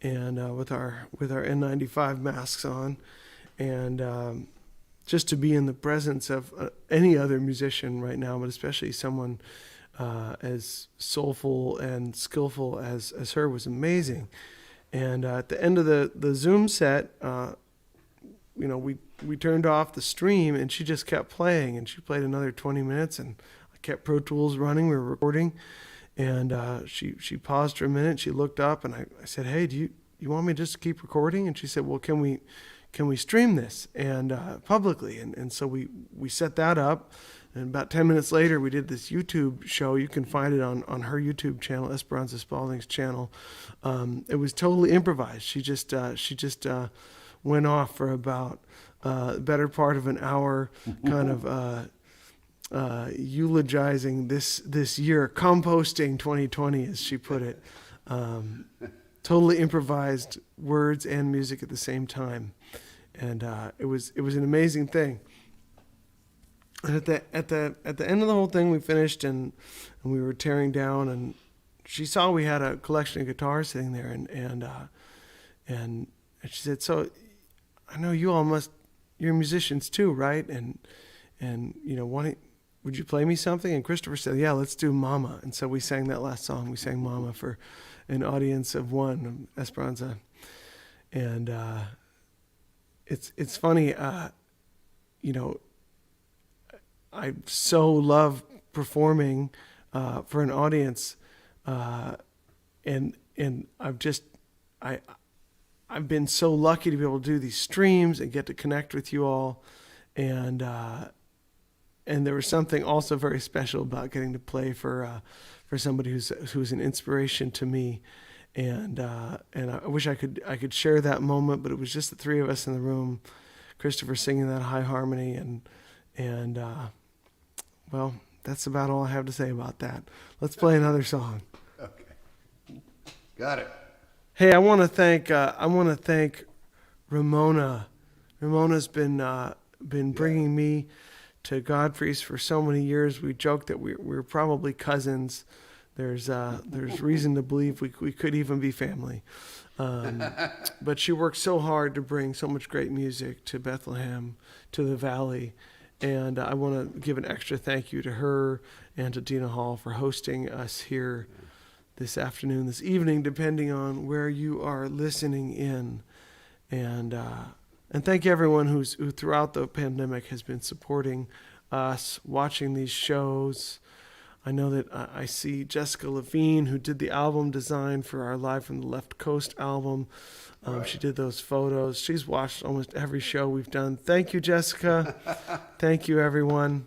and with our N95 masks on, and just to be in the presence of any other musician right now, but especially someone as soulful and skillful as her, was amazing. And at the end of the Zoom set, we turned off the stream, and she just kept playing, and she played another 20 minutes, and I kept Pro Tools running. We were recording, and she paused for a minute. She looked up, and I said, "Hey, do you want me just to keep recording?" And she said, "Well, can we stream this and publicly?" And so we set that up. And about 10 minutes later, we did this YouTube show. You can find it on her YouTube channel, Esperanza Spalding's channel. It was totally improvised. She just went off for about the better part of an hour, kind of eulogizing this year, composting 2020, as she put it. Totally improvised words and music at the same time, and it was an amazing thing. And at the end of the whole thing, we finished and we were tearing down, and she saw we had a collection of guitars sitting there, and she said, "So, I know you're musicians too, right? And would you play me something?" And Christopher said, "Yeah, let's do Mama." And so we sang that last song. We sang Mama for an audience of one, Esperanza, and it's funny, I so love performing for an audience, and I've been so lucky to be able to do these streams and get to connect with you all, and there was something also very special about getting to play for somebody who's an inspiration to me, and I wish I could share that moment, but it was just the three of us in the room, Christopher singing that high harmony, and well, that's about all I have to say about that. Let's play another song. Okay, got it. Hey, I want to thank Ramona. Ramona's been bringing me to Godfrey's for so many years. We joke that we're probably cousins, there's reason to believe we could even be family. But she worked so hard to bring so much great music to Bethlehem, to the Valley. And I want to give an extra thank you to her and to Dina Hall for hosting us here this afternoon, this evening, depending on where you are listening in. And thank everyone who throughout the pandemic has been supporting us, watching these shows. I know that I see Jessica Levine, who did the album design for our Live from the Left Coast album. Right. She did those photos. She's watched almost every show we've done. Thank you, Jessica. Thank you, everyone.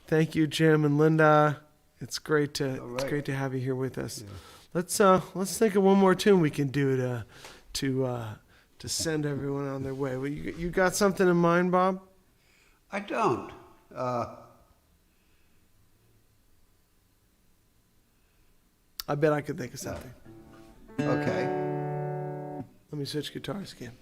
Thank you, Jim and Linda. It's great to have you here with us. Yeah. Let's think of one more tune we can do to send everyone on their way. Well, you got something in mind, Bob? I don't. I bet I could think of something. Okay. Let me switch guitars again.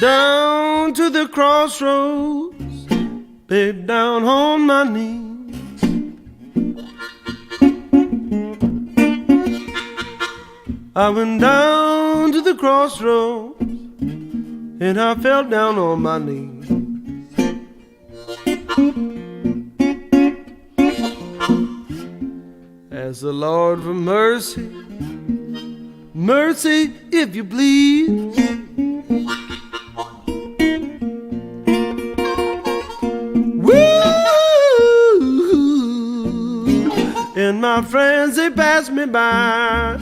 Down to the crossroads, laid down on my knees. I went down to the crossroads, and I fell down on my knees. Ask the Lord for mercy, mercy if you please. And my friends, they passed me by.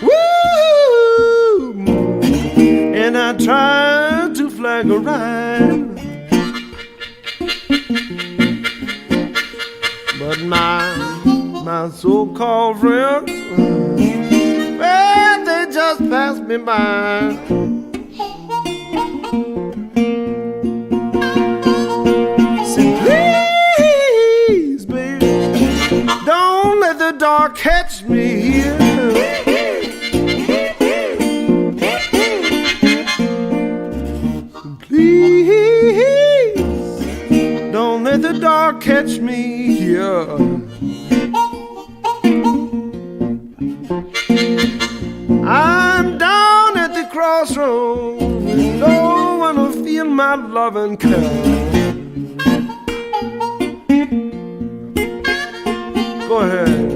Woo! And I tried to flag a ride, but my so-called friends, well, they just passed me by. The dark catch me here. Please, don't let the dark catch me here. I'm down at the crossroads, don't wanna feel my loving care. Go ahead.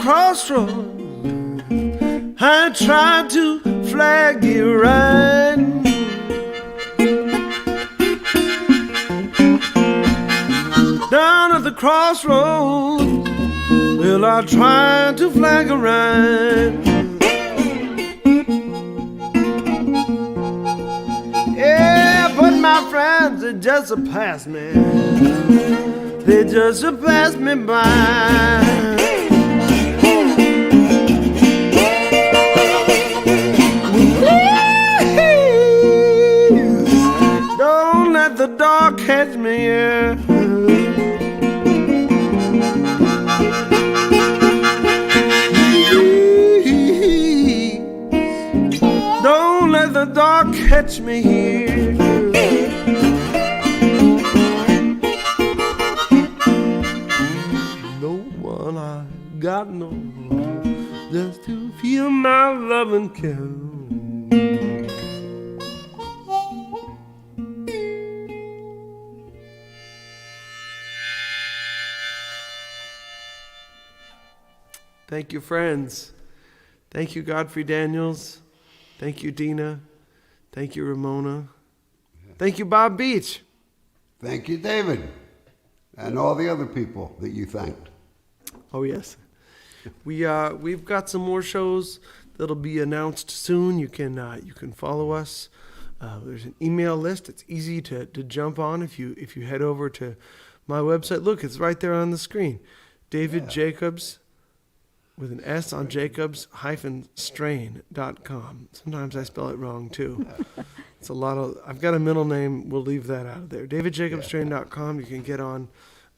crossroads, I tried to flag ride. Down at the crossroads, well, I tried to flag a ride. Yeah, but my friends, they just passed me. They just passed me by. Don't let the dark catch me, yeah. Don't let the dark catch me here. No one I got no one just to feel my love and care. Thank you, friends. Thank you, Godfrey Daniels. Thank you, Dina. Thank you, Ramona. Thank you, Bob Beach. Thank you, David. And all the other people that you thanked. Oh, yes. We've got some more shows that'll be announced soon. You can follow us. There's an email list. It's easy to jump on if you head over to my website. Look, it's right there on the screen. David Jacobs, with an S on Jacobs-strain.com. Sometimes I spell it wrong too. It's a lot of, I've got a middle name. We'll leave that out of there. DavidJacobsstrain.com. You can get on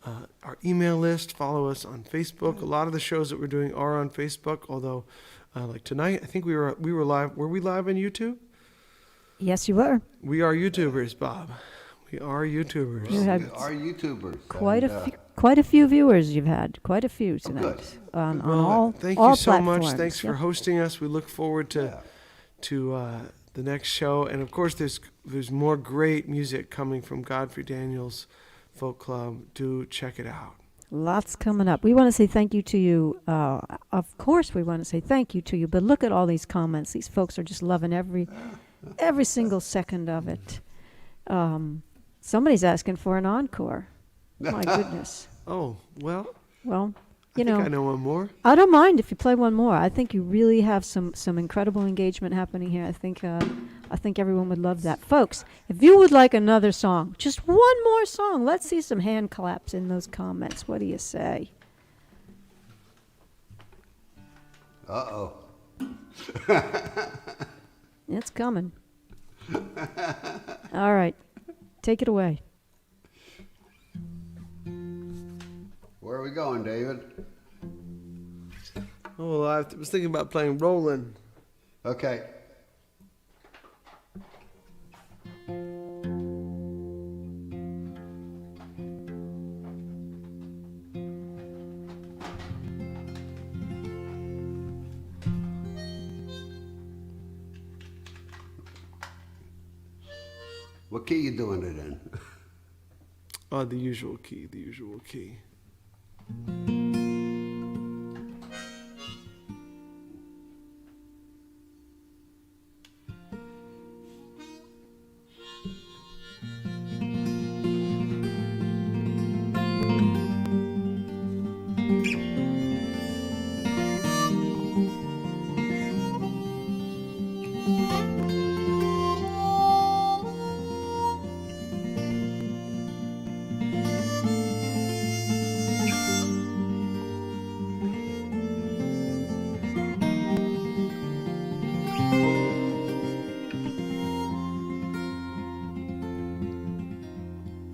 our email list. Follow us on Facebook. A lot of the shows that we're doing are on Facebook. Although, like tonight, I think we were live. Were we live on YouTube? Yes, you were. We are YouTubers, Bob. We are YouTubers. You had Our YouTubers. quite a few viewers you've had. Quite a few tonight. On all thank all you so much. platforms. Thanks for hosting us. We look forward to the next show, and of course, there's more great music coming from Godfrey Daniels Folk Club. Do check it out. Lots coming up. We want to say thank you to you. Of course, we want to say thank you to you. But look at all these comments. These folks are just loving every single second of it. Somebody's asking for an encore. My goodness. Oh, well. Well, I think I know one more. I don't mind if you play one more. I think you really have some incredible engagement happening here. I think everyone would love that. Folks, if you would like another song, just one more song, let's see some hand claps in those comments. What do you say? Uh-oh. It's coming. All right. Take it away. Where are we going, David? Oh, well, I was thinking about playing Roland. Okay. What key you doing it in? The usual key, the usual key.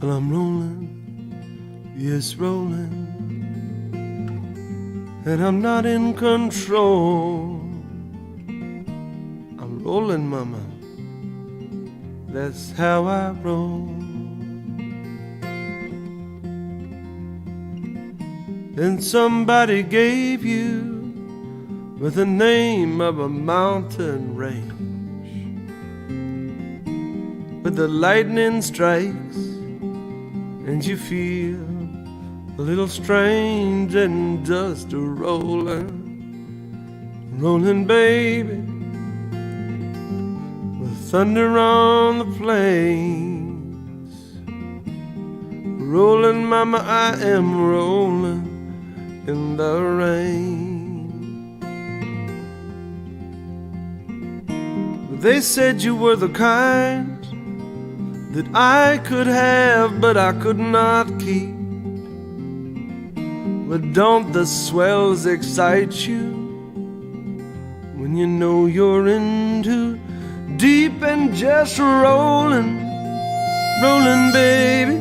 Well, I'm rolling, yes, rolling, and I'm not in control. I'm rolling, mama, that's how I roll. Then somebody gave you with the name of a mountain range, but the lightning strikes and you feel a little strange and just a rolling, rolling, baby, thunder on the plains. Rolling, mama, I am rolling in the rain. They said you were the kind that I could have, but I could not keep. But don't the swells excite you when you know you're in too deep and just rolling, rolling, baby,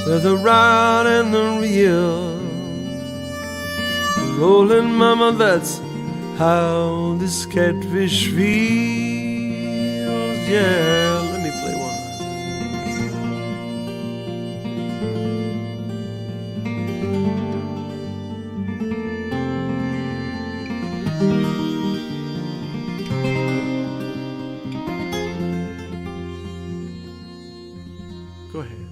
with the rod and the reel. Rolling, mama, that's how this catfish feels. Yeah, let me play one. Go ahead.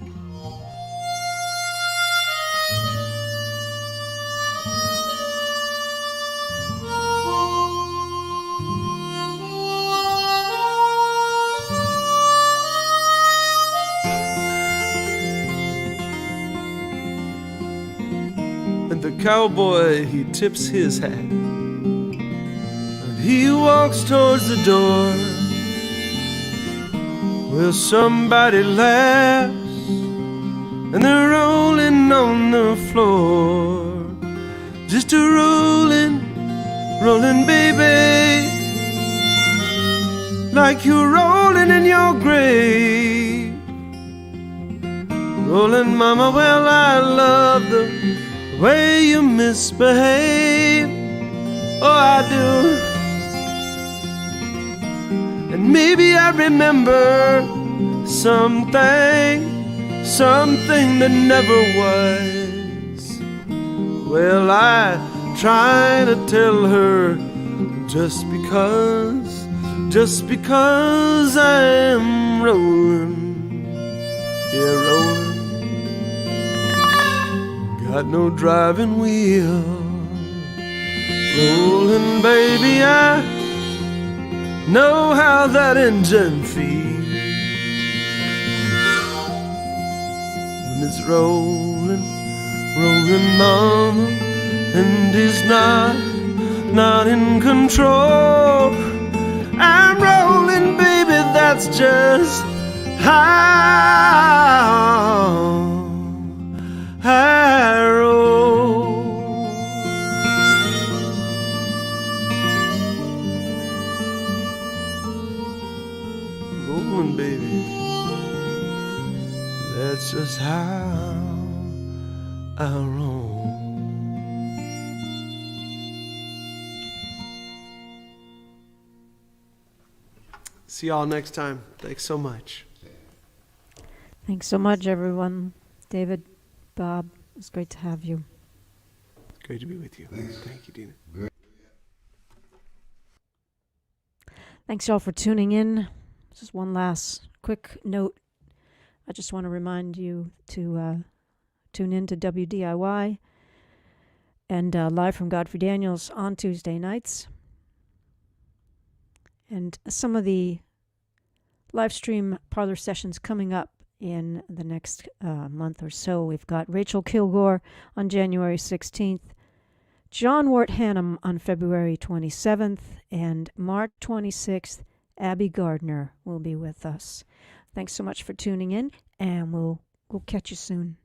And the cowboy, he tips his hat and he walks towards the door. Well, somebody laughs and they're rolling on the floor. Just a rolling, rolling, baby, like you're rolling in your grave. Rolling, mama, well, I love the way you misbehave. Oh, I do. And maybe I remember something that never was. Well, I try to tell her just because I am rolling, yeah, rolling. Got no driving wheel. Rolling, baby, I know how that engine feels when it's rolling, rolling, mama, and is not in control. I'm rolling, baby, that's just how I roll. Rolling, baby, that's just how I roll. See y'all next time. Thanks so much. Thanks so much, everyone. David, Bob, it's great to have you. Great to be with you. Thanks. Thank you, Dina. Thanks, y'all, for tuning in. Just one last quick note. I just want to remind you to tune in to WDIY and live from Godfrey Daniels on Tuesday nights. And some of the live stream parlor sessions coming up in the next month or so. We've got Rachel Kilgore on January 16th, John Wart Hannum on February 27th, and March 26th, Abby Gardner will be with us. Thanks so much for tuning in, and we'll catch you soon.